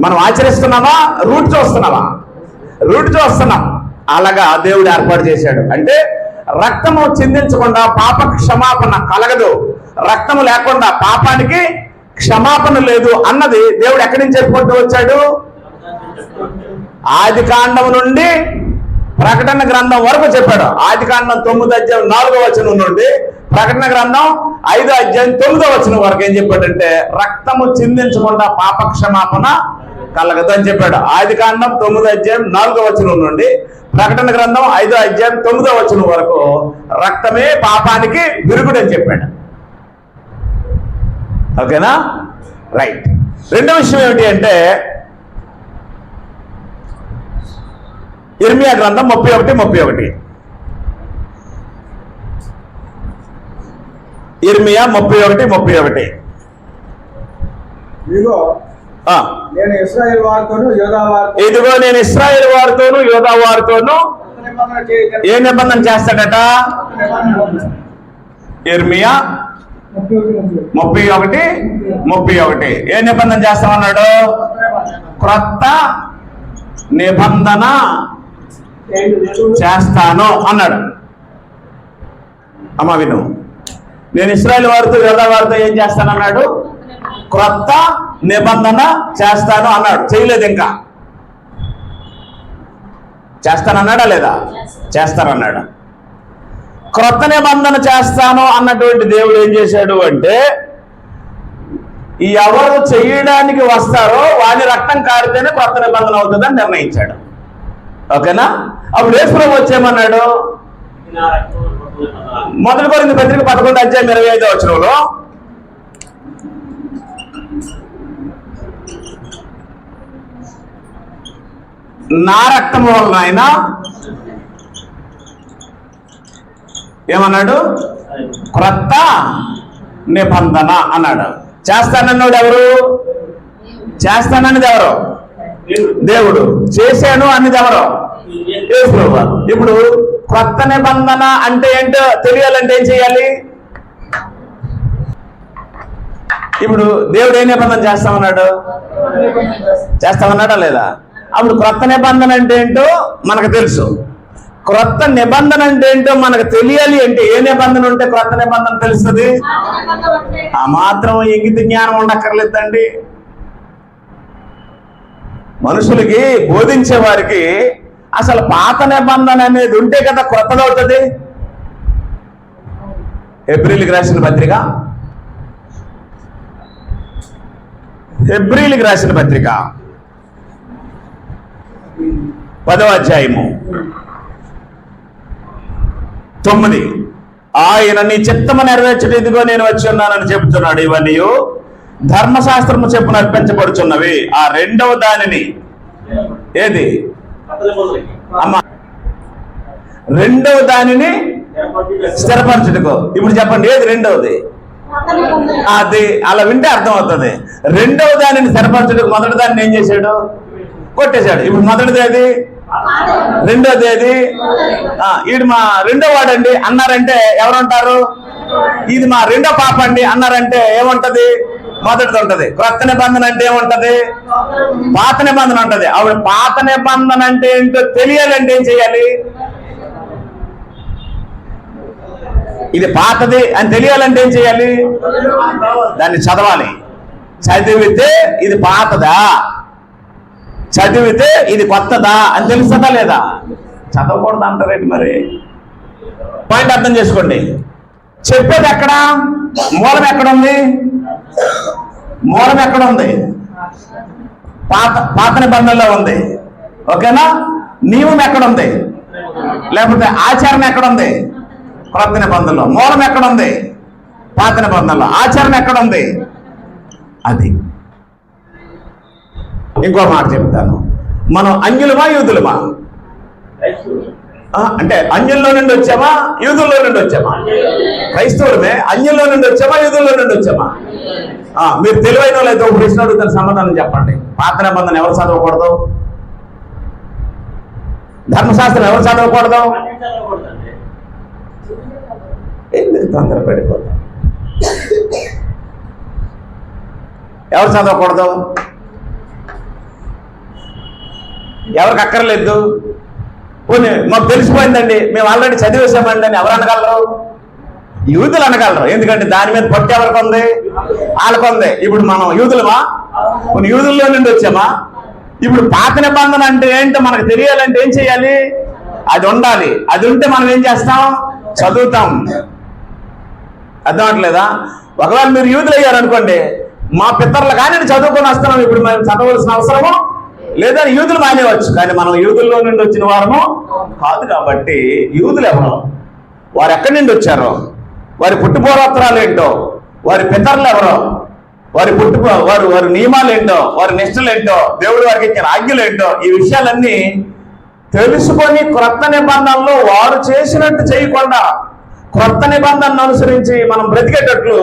మనం ఆచరిస్తున్నామా, రూట్ చూస్తున్నామా? రూట్ చూస్తున్నాం. అలాగా దేవుడు ఏర్పాటు చేశాడు. అంటే రక్తము చిందించకుండా పాప క్షమాపణ కలగదు, రక్తము లేకుండా పాపానికి క్షమాపణ లేదు అన్నది దేవుడు ఎక్కడి నుంచి చెప్పుకుంటూ వచ్చాడు? ఆది కాండం నుండి ప్రకటన గ్రంథం వరకు చెప్పాడు. ఆది కాండం 9:4 నుండి ప్రకటన గ్రంథం 5:9 వరకు ఏం చెప్పాడంటే రక్తము చిందించకుండా పాప క్షమాపణ కలగదు అని చెప్పాడు. ఆది కాండం 9:4 నుండి ప్రకటన గ్రంథం 5:9 వరకు రక్తమే పాపానికి విరుగుడు అని చెప్పాడు. ఓకేనా? రైట్. రెండో విషయం ఏమిటి అంటే ఇర్మియా గ్రంథం 31:31. ఇర్మియా 31:31. ఇదిగో నేను ఇశ్రాయేలు వారితోను యోధా వారితోను ఏ నిబంధన చేస్తాడట? ఇర్మియా 31:31. ఏ నిబంధన చేస్తామన్నాడు? క్రొత్త నిబంధన చేస్తాను అన్నాడు. అమ్మ విను, నేను ఇశ్రాయేలు వారితో యోధా వారితో ఏం చేస్తానన్నాడు? క్రొత్త నిబంధన చేస్తాను అన్నాడు. చేయలేదు, ఇంకా చేస్తానన్నాడా లేదా? చేస్తానన్నాడు. క్రొత్త నిబంధన చేస్తాను అన్నటువంటి దేవుడు ఏం చేశాడు అంటే ఎవరు చేయడానికి వస్తారో వారి రక్తం కారితేనే క్రొత్త నిబంధన అవుతుందని నిర్ణయించాడు. ఓకేనా? అప్పుడు యేసు ప్రభువు వచ్చేమన్నాడు? 1 కొరింథీ పత్రిక 11:25 నా రక్తము వలన ఆయన ఏమన్నాడు? క్రొత్త నిబంధన అన్నాడు. చేస్తానన్నాడు ఎవరు? చేస్తానన్నది ఎవరు? దేవుడు. చేశాను అన్నది ఎవరు? యేసు ప్రభువు. ఇప్పుడు క్రొత్త నిబంధన అంటే ఏంటో తెలియాలంటే ఏం చేయాలి? ఇప్పుడు దేవుడు ఏ నిబంధన చేస్తామన్నాడు? చేస్తామన్నాడా లేదా? అప్పుడు క్రొత్త నిబంధన అంటే ఏంటో మనకు తెలుసు. క్రొత్త నిబంధన అంటే ఏంటో మనకు తెలియాలి అంటే ఏ నిబంధన ఉంటే క్రొత్త నిబంధన తెలుస్తుంది? ఆ మాత్రం ఇంగిత జ్ఞానం ఉండక్కర్లేదండి. మనుషులకి బోధించే వారికి అసలు పాత నిబంధన అనేది ఉంటే కదా క్రొత్తదవుతుంది. హెబ్రీయులకు రాసిన పత్రిక 10వ అధ్యాయము 9. ఆయన నీ చిత్తము నెరవేర్చుట ఇదిగో నేను వచ్చి ఉన్నానని చెబుతున్నాడు. ఇవన్నీ ధర్మశాస్త్రము చెప్పున అర్పించబడుచున్నవి. ఆ రెండవ దానిని ఏది అమ్మా? రెండవ దానిని స్థిరపరచుటకు. ఇప్పుడు చెప్పండి, ఏది రెండవది? అది అలా వింటే అర్థమవుతుంది. రెండవ దానిని స్థిరపరచుటకు మొదటి దాన్ని ఏం చేశాడు? కొట్టేశాడు. ఇప్పుడు మొదటిది ఏది? రెండోది ఏది? ఈడు మా రెండో వాడండి అన్నారంటే ఎవరంటారు? ఇది మా రెండో పాప అండి అన్నారంటే ఏముంటది? మొదటిది ఉంటది. క్రొత్త నిబంధన అంటే ఏముంటది? పాత నిబంధన ఉంటది. ఆవిడ పాత నిబంధన అంటే ఏంటో తెలియాలంటే ఏం చేయాలి? ఇది పాతది అని తెలియాలంటే ఏం చేయాలి? దాన్ని చదవాలి. చదివితే ఇది పాతదా, చదివితే ఇది కొత్తదా అని తెలుస్తుందా లేదా? చదవకూడదు అంటారేంటి మరి? పాయింట్ అర్థం చేసుకోండి. చెప్పేది ఎక్కడ? మూలం ఎక్కడుంది? మూలం ఎక్కడుంది? పాత నిబంధనలో ఉంది. ఓకేనా? నియమం ఎక్కడుంది? లేకపోతే ఆచరణ ఎక్కడుంది? క్రొత్త నిబంధనలో. మూలం ఎక్కడుంది? పాత నిబంధనలో. ఆచరణ ఎక్కడుంది? అది. ఇంకో మాట చెప్తాను. మనం అన్యులమా యూదులమా? అంటే అన్యుల్లో నుండి వచ్చామా యూదుల్లో నుండి వచ్చామా? క్రైస్తవులమే. అన్యుల్లో నుండి వచ్చామా యూదుల్లో నుండి వచ్చామా? మీరు తెలివైన వాళ్ళైతే ఒక ప్రశ్న అడుగుతాను, సమాధానం చెప్పండి. పాత నిబంధన ఎవరు చదవకూడదు? ధర్మశాస్త్రం ఎవరు చదవకూడదు? ఎందుకు తొందరపడిపోతాం? ఎవరు చదవకూడదు? ఎవరికి అక్కర్లేదు. పోనీ మాకు తెలిసిపోయిందండి, మేము ఆల్రెడీ చదివేసామండి అని ఎవరు అనగలరు? యూదులు అనగలరు. ఎందుకంటే దాని మీద పట్టు ఎవరికి ఉంది? వాళ్ళకు ఉంది. ఇప్పుడు మనం యూదులమా? కొన్ని యూదుల్లో నుండి వచ్చామా? ఇప్పుడు పాత నిబంధన అంటే ఏంటో మనకు తెలియాలంటే ఏం చేయాలి? అది ఉండాలి. అది ఉంటే మనం ఏం చేస్తాం? చదువుతాం. అర్థం అవట్లేదా? ఒకవేళ మీరు యూదులు అయ్యారు అనుకోండి, మా పితరులు కానీ చదువుకొని వస్తున్నాం, ఇప్పుడు మేము చదవలసిన అవసరము లేదని యూదులు మానేవచ్చు. కానీ మనం యూదుల్లో నుండి వచ్చిన వారము కాదు. కాబట్టి యూదులు ఎవరో, వారు ఎక్కడి నుండి వచ్చారో, వారి పుట్టుపూర్వోత్తరాలు ఏంటో, వారి పితరులు ఎవరో, వారి నియమాలు ఏంటో, వారి నిష్ఠలు ఏంటో, దేవుడు వారికి ఇచ్చిన ఆజ్ఞలు ఏంటో, ఈ విషయాలన్నీ తెలుసుకొని క్రొత్త నిబంధనలో వారు చేసినట్టు చేయకుండా క్రొత్త నిబంధనను అనుసరించి మనం బ్రతికేటట్లు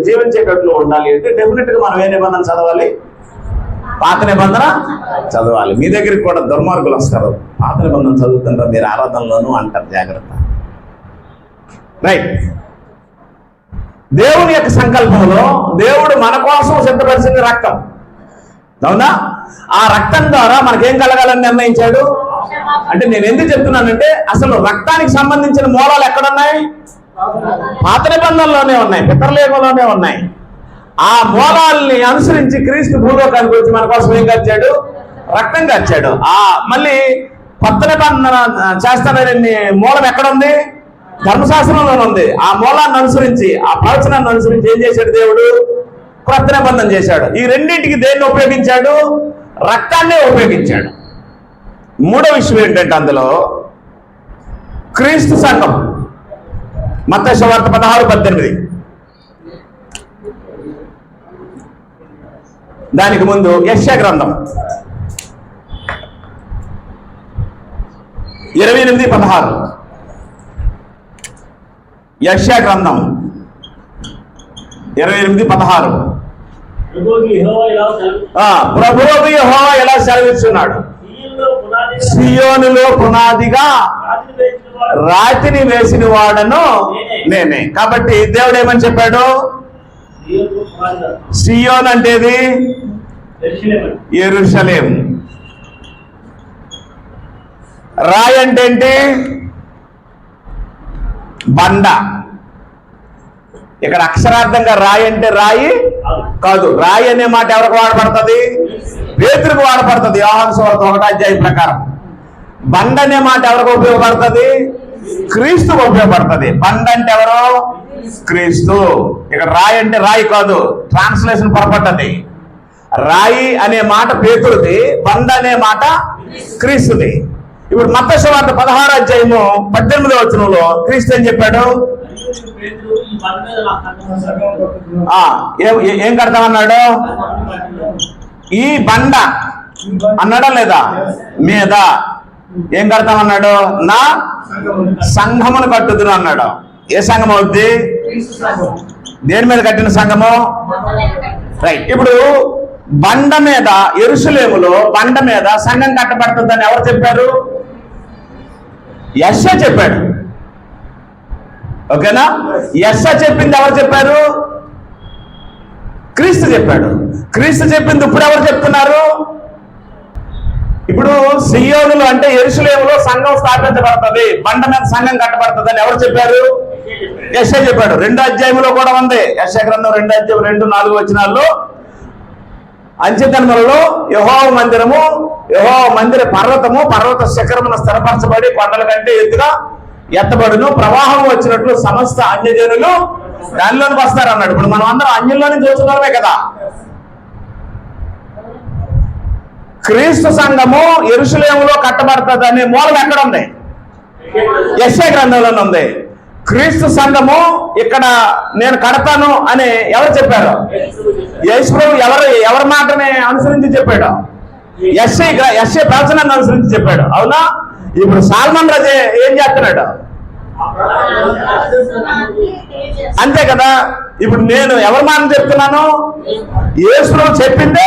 జీవించేటట్లు ఉండాలి అంటే డెఫినెట్ గా మనం ఏ నిబంధన చదవాలి? పాత నిబంధన చదవాలి. మీ దగ్గరికి కూడా దుర్మార్గులు వస్తారు, పాత నిబంధన చదువుతుంటారు మీరు ఆరాధనలోనూ అంటారు. జాగ్రత్త. రైట్. దేవుని యొక్క సంకల్పంలో దేవుడు మన కోసం సిద్ధపరిచింది రక్తం. అవునా? ఆ రక్తం ద్వారా మనకేం కలగాలని నిర్ణయించాడు? అంటే నేను ఎందుకు చెప్తున్నానంటే అసలు రక్తానికి సంబంధించిన మూలాలు ఎక్కడున్నాయి? పాత నిబంధనలోనే ఉన్నాయి, పితరలేఖలోనే ఉన్నాయి. ఆ మూలాల్ని అనుసరించి క్రీస్తు భూలోకానికి వచ్చి మన కోసం ఏం ఖర్చాడు? రక్తం ఖర్చాడు. మళ్ళీ కొత్త నిబంధన చేస్తానని మూలం ఎక్కడుంది? ధర్మశాస్త్రంలోనే ఉంది. ఆ మూలాన్ని అనుసరించి, ఆ ప్రవచనాన్ని అనుసరించి ఏం చేశాడు దేవుడు? క్రొత్త నిబంధన చేశాడు. ఈ రెండింటికి దేన్ని ఉపయోగించాడు? రక్తాన్నే ఉపయోగించాడు. మూడో విషయం ఏంటంటే అందులో క్రీస్తు సంఘం. మత్తయి సువార్త 16-18. దానికి ముందు యెషయా గ్రంథం 28-16. యెషయా గ్రంథం 28-16. ప్రభువు యెహోవా ఇలా సెలవిస్తున్నాడు, సియోనులో పునాదిగా రాతిని వేసిన వాడను నేనే. కాబట్టి దేవుడు ఏమని చెప్పాడు? సియోన్ అంటేది యెరూషలేం. రాయి అంటే ఏంటి? బండ. ఇక్కడ అక్షరార్థంగా రాయి అంటే రాయి కాదు. రాయి అనే మాట ఎవరికి వాడబడుతుంది? పేతురుకు వాడబడుతుంది యోహాను సువార్త 1వ అధ్యాయం ప్రకారం. బండ అనే మాట ఎవరికి ఉపయోగపడుతుంది? క్రీస్తుకు ఉపయోగపడుతుంది. బండ అంటే ఎవరు? క్రీస్తు. ఇక్కడ రాయి అంటే రాయి కాదు, ట్రాన్స్లేషన్ పొరపడ్డది. రాయి అనే మాట పేతురుది, బండ అనే మాట క్రీస్తుది. ఇప్పుడు మత్తయి సువార్త 16వ అధ్యాయము 18వ వచనంలో క్రీస్తు ఏం చెప్పాడు? ఏం కడతామన్నాడు? ఈ బండ అన్నాడా లేదా? మీద ఏం కడతామన్నాడు? నా సంఘమును కట్టుదును అన్నాడు. ఏ సంఘం అవుద్ది? దేని మీద కట్టిన సంఘము? రైట్. ఇప్పుడు బండ మీద, యెరూషలేములో బండ మీద సంఘం కట్టబడుతుందని ఎవరు చెప్పారు? యెషయా చెప్పాడు. ఓకేనా? యెషయా చెప్పింది ఎవరు చెప్పారు? క్రీస్తు చెప్పాడు. క్రీస్తు చెప్పింది ఇప్పుడు ఎవరు చెప్తున్నారు? ఇప్పుడు సియోనులో అంటే యెరూషలేములో సంఘం స్థాపించబడుతుంది, బండ మీద సంఘం కట్టబడుతుంది అని ఎవరు చెప్పారు? యెషయా చెప్పాడు. 2వ అధ్యాయంలో కూడా ఉంది. యెషయా గ్రంథం 2వ అధ్యాయం 2-4 వచనాల్లో అంత్యదినములలో యెహోవా మందిరము, యెహోవా మందిర పర్వతము పర్వత శిఖరమున స్థిరపరచబడి కొండల కంటే ఎత్తుగా ఎత్తబడును, ప్రవాహం వచ్చినట్లు సమస్త అన్యజనులు దానిలోనికి వస్తారు అన్నాడు. ఇప్పుడు మనం అందరం అన్యుల్లోని చూస్తున్నామే కదా. క్రీస్తు సంఘము యెరూషలేములో కట్టబడుతుంది అనే మూలం ఎక్కడ ఉంది? యెషయా గ్రంథంలోనే ఉంది. క్రీస్తు సంఘము ఇక్కడ నేను కడతాను అని ఎవరు చెప్పారు? యేసు ప్రభు ఎవరి మాటని అనుసరించి చెప్పాడు? యెషయా ప్రవచనాన్ని అనుసరించి చెప్పాడు. అవునా? ఇప్పుడు సాల్మన్ రాజు ఏం చేస్తున్నాడు? అంతే కదా. ఇప్పుడు నేను ఎవరి మాట చెప్తున్నాను? యేసు ప్రభు చెప్పిందే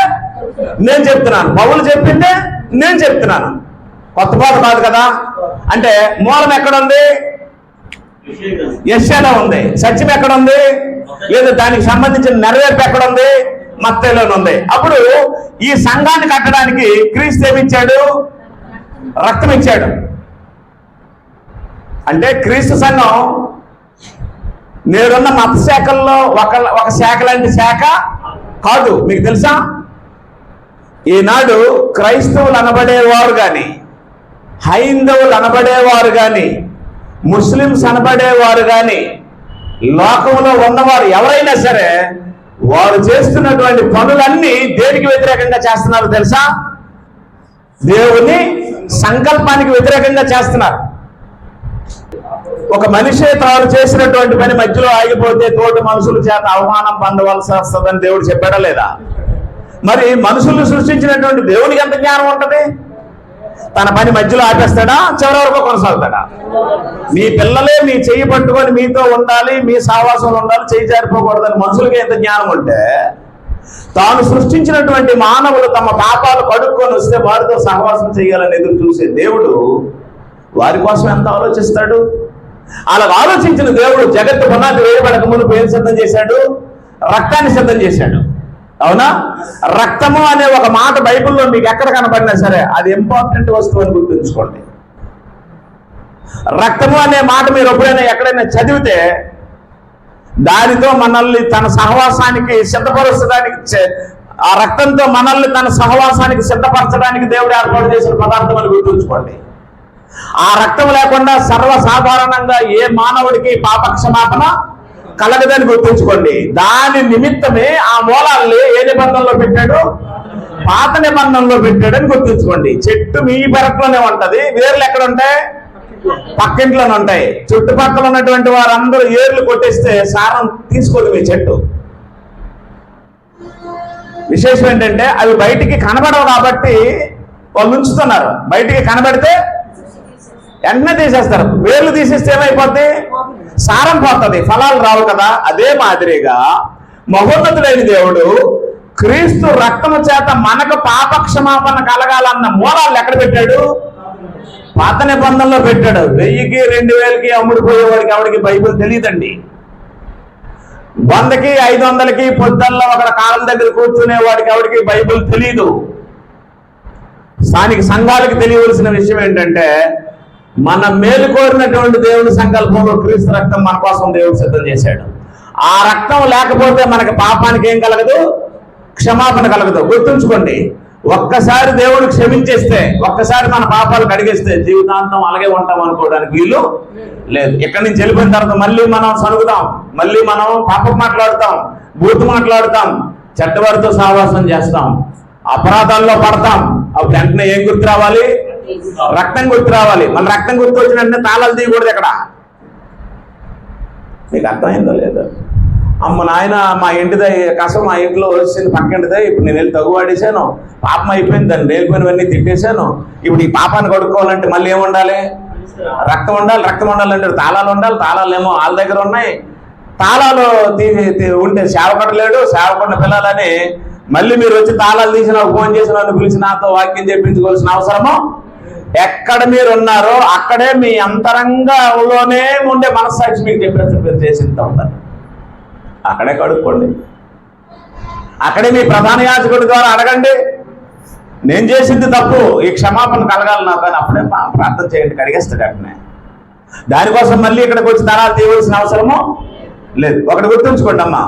నేను చెప్తున్నాను, పౌలు చెప్పిందే నేను చెప్తున్నాను. కొత్త బోధ కాదు కదా. అంటే మూలం ఎక్కడ ఉంది? యెషయాలో ఉంది. సత్యం ఎక్కడ ఉంది? లేదా దానికి సంబంధించిన నెరవేర్పు ఎక్కడ ఉంది? మత్తయిలోనే ఉంది. అప్పుడు ఈ సంఘాన్ని కట్టడానికి క్రీస్తు ఏమిచ్చాడు? రక్తం ఇచ్చాడు. అంటే క్రీస్తు సంఘం నేరున్న మత శాఖల్లో ఒక శాఖ లాంటి శాఖ కాదు. మీకు తెలుసా? ఈనాడు క్రైస్తవులు అనబడేవారు కానీ, హైందవులు అనబడేవారు కానీ, ముస్లిమ్స్ అనబడేవారు కానీ, లోకంలో ఉన్నవారు ఎవరైనా సరే వారు చేస్తున్నటువంటి పనులన్నీ దేనికి వ్యతిరేకంగా చేస్తున్నారు తెలుసా? దేవుని సంకల్పానికి వ్యతిరేకంగా చేస్తున్నారు. ఒక మనిషి తాను చేసినటువంటి పని మధ్యలో ఆగిపోతే తోటి మనుషుల చేత అవమానం పొందవలసి వస్తుందని దేవుడు చెప్పాడా లేదా? మరి మనుషుల్ని సృష్టించినటువంటి దేవునికి ఎంత జ్ఞానం ఉంటుంది? తన పని మధ్యలో ఆపేస్తాడా? చివరి వరకు కొనసాగుతాడా? మీ పిల్లలే మీ చెయ్యి పట్టుకొని మీతో ఉండాలి, మీ సావాసంలో ఉండాలి, చెయ్యి జారిపోకూడదని మనుషులకి ఎంత జ్ఞానం ఉంటే, తాను సృష్టించినటువంటి మానవులు తమ పాపాలు కడుక్కొని వస్తే వారితో సహవాసం చేయాలని ఎదురు చూసే దేవుడు వారి కోసం ఎంత ఆలోచిస్తాడు? అలా ఆలోచించిన దేవుడు జగత్తు పునాది వేయబడక మునుపు ఏం సిద్ధం చేశాడు? రక్తాన్ని సిద్ధం చేశాడు. అవునా? రక్తము అనే ఒక మాట బైబిల్లో మీకు ఎక్కడ కనబడినా సరే అది ఇంపార్టెంట్ వస్తువు అని గుర్తుంచుకోండి. రక్తము అనే మాట మీరు ఎప్పుడైనా ఎక్కడైనా చదివితే దానితో మనల్ని తన సహవాసానికి సిద్ధపరచడానికి, ఆ రక్తంతో మనల్ని తన సహవాసానికి సిద్ధపరచడానికి దేవుడు ఏర్పాటు చేసిన పదార్థం అని గుర్తుంచుకోండి. ఆ రక్తం లేకుండా సర్వసాధారణంగా ఏ మానవుడికి పాపక్షమాపణ కలగదని గుర్తుంచుకోండి. దాని నిమిత్తమే ఆ మూలాల్ని ఏ నిబంధనలో పెట్టాడు? పాత నిబంధనలో పెట్టాడని గుర్తుంచుకోండి. చెట్టు మీ పెరట్లోనే ఉంటది, వేర్లు ఎక్కడ ఉంటాయి? పక్కింట్లోనే ఉంటాయి. చుట్టుపక్కల ఉన్నటువంటి వారందరూ ఏర్లు కొట్టేస్తే సారం తీసుకోదు మీ చెట్టు. విశేషం ఏంటంటే అవి బయటికి కనబడవు కాబట్టి వాళ్ళు ఉంచుతున్నారు. బయటికి కనబడితే వెంటనే తీసేస్తారు. వేర్లు తీసేస్తే ఏమైపోద్ది? సారం పోతుంది, ఫలాలు రావు కదా. అదే మాదిరిగా మహోన్నతుడైన దేవుడు క్రీస్తు రక్తము చేత మనకు పాపక్షమాపణ కలగాలన్న మూలాలు ఎక్కడ పెట్టాడు? పాత నిబంధనలో పెట్టాడు. 1000కి 2000కి అమ్ముడుపోయేవాడికి ఎవరికి బైబిల్ తెలియదండి. 100కి 500కి పొద్దుల్లో ఒక కాలం దగ్గర కూర్చునే వాడికి ఎవరికి బైబిల్ తెలీదు. స్థానిక సంఘాలకు తెలియవలసిన విషయం ఏంటంటే, మన మేలు కోరినటువంటి దేవుని సంకల్పంలో క్రీస్తు రక్తం మన కోసం దేవుడు సిద్ధం చేశాడు. ఆ రక్తం లేకపోతే మనకి పాపానికి ఏం కలగదు, క్షమాపణ కలగదు. గుర్తుంచుకోండి, ఒక్కసారి దేవుడు క్షమించేస్తే, ఒక్కసారి మన పాపాలు కడిగేస్తే జీవితాంతం అలాగే ఉంటాం అనుకోవడానికి వీలు లేదు. ఇక్కడి నుంచి వెళ్ళిపోయిన తర్వాత మళ్ళీ మనం సనుగుతాం, మళ్ళీ మనం పాపం మాట్లాడుతాం, బూతు మాట్లాడుతాం, చెడ్డవారితో సహవాసం చేస్తాం, అపరాధాల్లో పడతాం. అప్పుడు వెంటనే ఏం గుర్తు రావాలి? రక్తం గుర్తు రావాలి. మళ్ళీ రక్తం గుర్తు వచ్చిన వెంటనే తాళాలు తీయకూడదు. ఇక్కడ మీకు అర్థమైందో లేదో? అమ్మ నాయన, మా ఇంటిదే కసం మా ఇంట్లో వచ్చింది, పక్కింటిదే, ఇప్పుడు నేను వెళ్ళి తగువాడేశాను, పాపం అయిపోయింది, దాన్ని రేలిపోయినవన్నీ తిట్టేశాను, ఇప్పుడు ఈ పాపాన్ని కొడుకోవాలంటే మళ్ళీ ఏమి ఉండాలి? రక్తం ఉండాలి. రక్తం ఉండాలంటే తాళాలు ఉండాలి. తాళాలు ఏమో వాళ్ళ దగ్గర ఉన్నాయి. తాళాలు ఉంటే సేవకుడు లేడు, సేవకుడిని పిల్లలని మళ్ళీ మీరు వచ్చి తాళాలు తీసి నాకు ఫోన్ చేసి నన్ను పిలిచి నాతో వాక్యం చెప్పించుకోవాల్సిన అవసరము? ఎక్కడ మీరు ఉన్నారో అక్కడే మీ అంతరంగంలోనే ఉండే మనస్సాక్షి మీకు చెప్పేసి మీరు చేసింత ఉంటారు. అక్కడే కడుక్కోండి. అక్కడే మీ ప్రధాన యాజకుడి ద్వారా అడగండి, నేను చేసింది తప్పు, ఈ క్షమాపణ కలగాలి నాకు అని. అప్పుడే ప్రార్థన చేయండి, కడిగేస్తాడు అక్కడనే. దానికోసం మళ్ళీ ఇక్కడికి వచ్చి తరాలు తీయవలసిన అవసరము లేదు. ఒకటి గుర్తుంచుకోండి అమ్మా,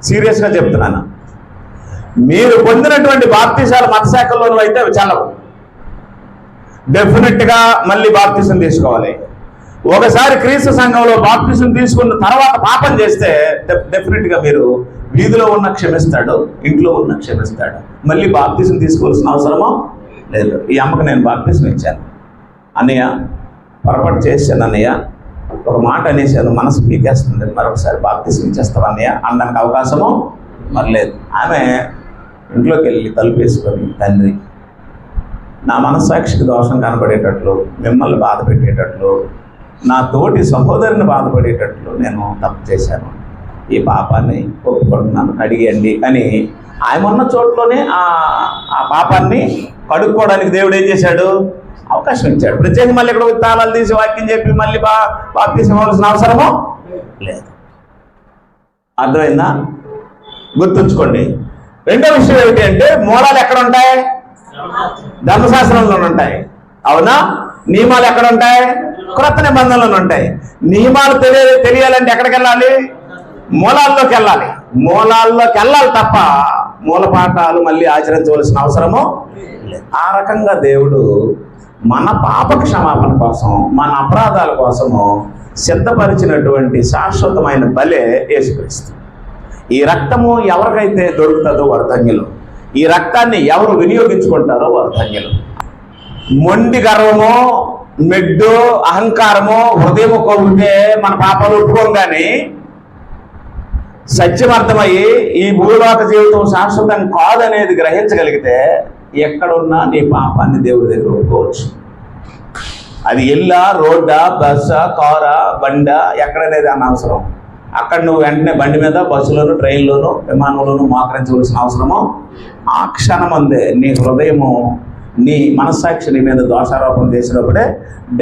సీరియస్గా చెప్తున్నాను. మీరు పొందినటువంటి బాప్తీసాలు మతశాఖల్లోనూ అయితే చల్లవు. డెఫినెట్గా మళ్ళీ బాప్తీసం తీసుకోవాలి. ఒకసారి క్రీస్తు సంఘంలో బాప్తీసం తీసుకున్న తర్వాత పాపం చేస్తే డెఫినెట్గా మీరు వీధిలో ఉన్న క్షమిస్తాడు, ఇంట్లో ఉన్న క్షమిస్తాడు. మళ్ళీ బాప్తీసం తీసుకోవాల్సిన అవసరమో లేదు. ఈ అమ్మకు నేను బాప్తీసం ఇచ్చాను, అన్నయ్య పొరపాటు చేశాను అన్నయ్య, ఒక మాట అనేసాను, మనసు పీకేస్తుంది, మరొకసారి బాప్తీసం ఇచ్చేస్తాను అన్నయ్య అనడానికి అవకాశము మరి లేదు. ఆమె ఇంట్లోకి వెళ్ళి తలుపు వేసుకొని, తండ్రి నా మనస్సాక్షికి దోషం కనబడేటట్లు, మిమ్మల్ని బాధ పెట్టేటట్లు, నా తోటి సహోదరుని బాధపడేటట్లు నేను తప్పు చేశాను, ఈ పాపాన్ని ఒప్పుకుంటున్నాను, అడిగండి అని ఆయన ఉన్న చోట్లోనే ఆ పాపాన్ని కడుక్కోవడానికి దేవుడు ఏం చేశాడు? అవకాశం ఇచ్చాడు. ప్రత్యేకంగా మళ్ళీ ఇక్కడ తాళాలు తీసి వాక్యం చెప్పి మళ్ళీ బాప్తీసం ఇవ్వాల్సిన అవసరమో లేదు. అర్థమైందా? గుర్తుంచుకోండి. రెండో విషయం ఏమిటి అంటే, మూలాలు ఎక్కడ ఉంటాయి? ధర్మశాస్త్రంలో ఉంటాయి, అవునా? నియమాలు ఎక్కడ ఉంటాయి? క్రొత్త నిబంధనలు ఉంటాయి. నియమాలు తెలియాలంటే ఎక్కడికి వెళ్ళాలి? మూలాల్లోకి వెళ్ళాలి. మూలాల్లోకి వెళ్ళాలి తప్ప మూల పాఠాలు మళ్ళీ ఆచరించవలసిన అవసరము లేదు. ఆ రకంగా దేవుడు మన పాప క్షమాపణ కోసం, మన అపరాధాల కోసము సిద్ధపరిచినటువంటి శాశ్వతమైన బలే యేసుక్రీస్తు. ఈ రక్తము ఎవరికైతే దొరుకుతుందో వారు ధన్యులు. ఈ రక్తాన్ని ఎవరు వినియోగించుకుంటారో వారు ధన్యులు. మొండి గర్వము, మెడ్డు, అహంకారము హృదయము కొలితే మన పాపాలు ఒప్పుకోం. కానీ సత్యం అర్థమయ్యి ఈ భూలోక జీవితం శాశ్వతం కాదనేది గ్రహించగలిగితే ఎక్కడున్నా నీ పాపాన్ని దేవుడి దగ్గర ఒప్పుకోవచ్చు. అది ఇల్లా, రోడ్డా, బస్సా, కారా, బండా, ఎక్కడనేది అనవసరం. అక్కడ నువ్వు వెంటనే బండి మీద, బస్సులోను, ట్రైన్లోను, విమానంలోను మోకరించవలసిన అవసరము ఆ క్షణం అందే. నీ హృదయము, నీ మనస్సాక్షి నీ మీద దోషారోపణ చేసినప్పుడే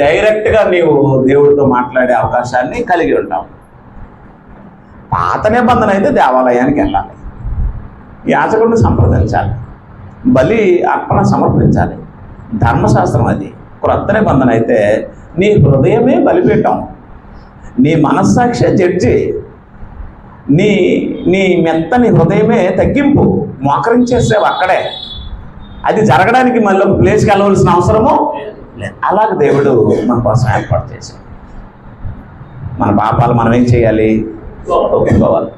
డైరెక్ట్గా నీవు దేవుడితో మాట్లాడే అవకాశాన్ని కలిగి ఉంటావు. పాత నిబంధన అయితే దేవాలయానికి వెళ్ళాలి, యాజకుడిని సంప్రదించాలి, బలి అర్పణ సమర్పించాలి, ధర్మశాస్త్రం అది. క్రొత్త నిబంధన అయితే నీ హృదయమే బలిపీఠం, నీ మనస్సాక్షి జడ్జి, నీ మెత్తని హృదయమే తగ్గింపు, మోకరించేసేవి అక్కడే. అది జరగడానికి మళ్ళీ ఒక ప్లేస్కి వెళ్ళవలసిన అవసరము లేదు. అలాగే దేవుడు మన కోసం ఏర్పాటు చేశాడు. మన పాపాలు మనం ఏం చేయాలి? ఒప్పుకోవాలి.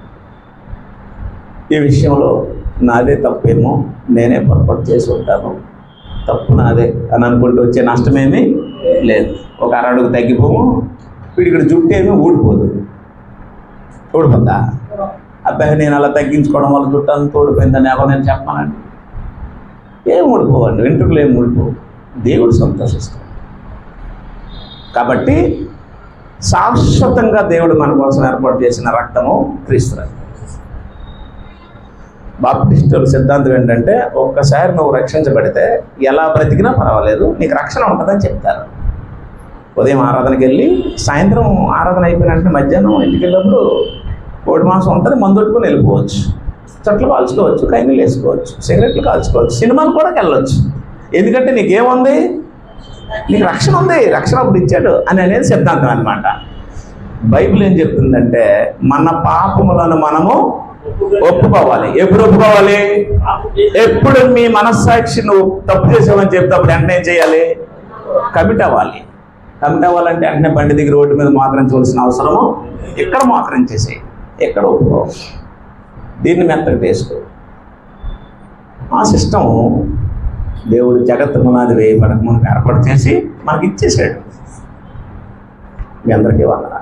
ఈ విషయంలో నాదే తప్పేమో, నేనే పొరపాటు చేసి ఉంటాను, తప్పు నాదే అని అనుకుంటూ వచ్చే నష్టమేమీ లేదు. ఒక అరడుగు తగ్గిపోము, వీడికి జుట్టు ఏమీ ఊడిపోదు. ఊడిపోద్దా? అబ్బాయి నేను అలా తగ్గించుకోవడం వల్ల జుట్టు అంతా ఊడిపోయిందని ఎవరు నేను చెప్పానండి? ఏం ఊడిపోవండి, వెంట్రుకలు ఏం ఊడిపోవు. దేవుడు సంతోషిస్తాడు. కాబట్టి శాశ్వతంగా దేవుడు మన కోసం ఏర్పాటు చేసిన రక్తము క్రీస్తు రక్తం. బాప్టిస్టుల సిద్ధాంతం ఏంటంటే, ఒక్కసారి నువ్వు రక్షించబడితే ఎలా బ్రతికినా పర్వాలేదు, నీకు రక్షణ ఉంటుందని చెప్తారు. ఉదయం ఆరాధనకి వెళ్ళి సాయంత్రం ఆరాధన అయిపోయినట్టు మధ్యాహ్నం ఇంటికి వెళ్ళినప్పుడు కోడి మాంసం ఉంటుంది, మందొట్టుకుని వెళ్ళిపోవచ్చు, చెట్లు కాల్చుకోవచ్చు, కైనీళ్ళు వేసుకోవచ్చు, సిగరెట్లు కాల్చుకోవచ్చు, సినిమాలు కూడా వెళ్ళవచ్చు. ఎందుకంటే నీకేముంది, నీకు రక్షణ ఉంది, రక్షణ అప్పుడు ఇచ్చాడు అని అనేది సిద్ధాంతం అన్నమాట. బైబిల్ ఏం చెప్తుందంటే మన పాపములను మనము ఒప్పుకోవాలి. ఎప్పుడు ఒప్పుకోవాలి? ఎప్పుడు మీ మనస్సాక్షి నువ్వు తప్పు చేసావని చెప్తే వెంటనే ఏం చేయాలి? కమిట్ అవ్వాలి. కమిట్ అవ్వాలంటే వెంటనే బండి దగ్గర రోడ్డు మీద మోకరించవలసిన అవసరము, ఇక్కడ మోకరించేసి ఎక్కడ ఒప్పుకో, దీన్ని మెత్తగా తీసుకో. ఆ సిస్టమ్ దేవుడు జగత్తు పునాది వేయబడక మనకు ఏర్పాటు చేసి మనకి ఇచ్చేసాడు. మీ అందరికీ వందనాలు.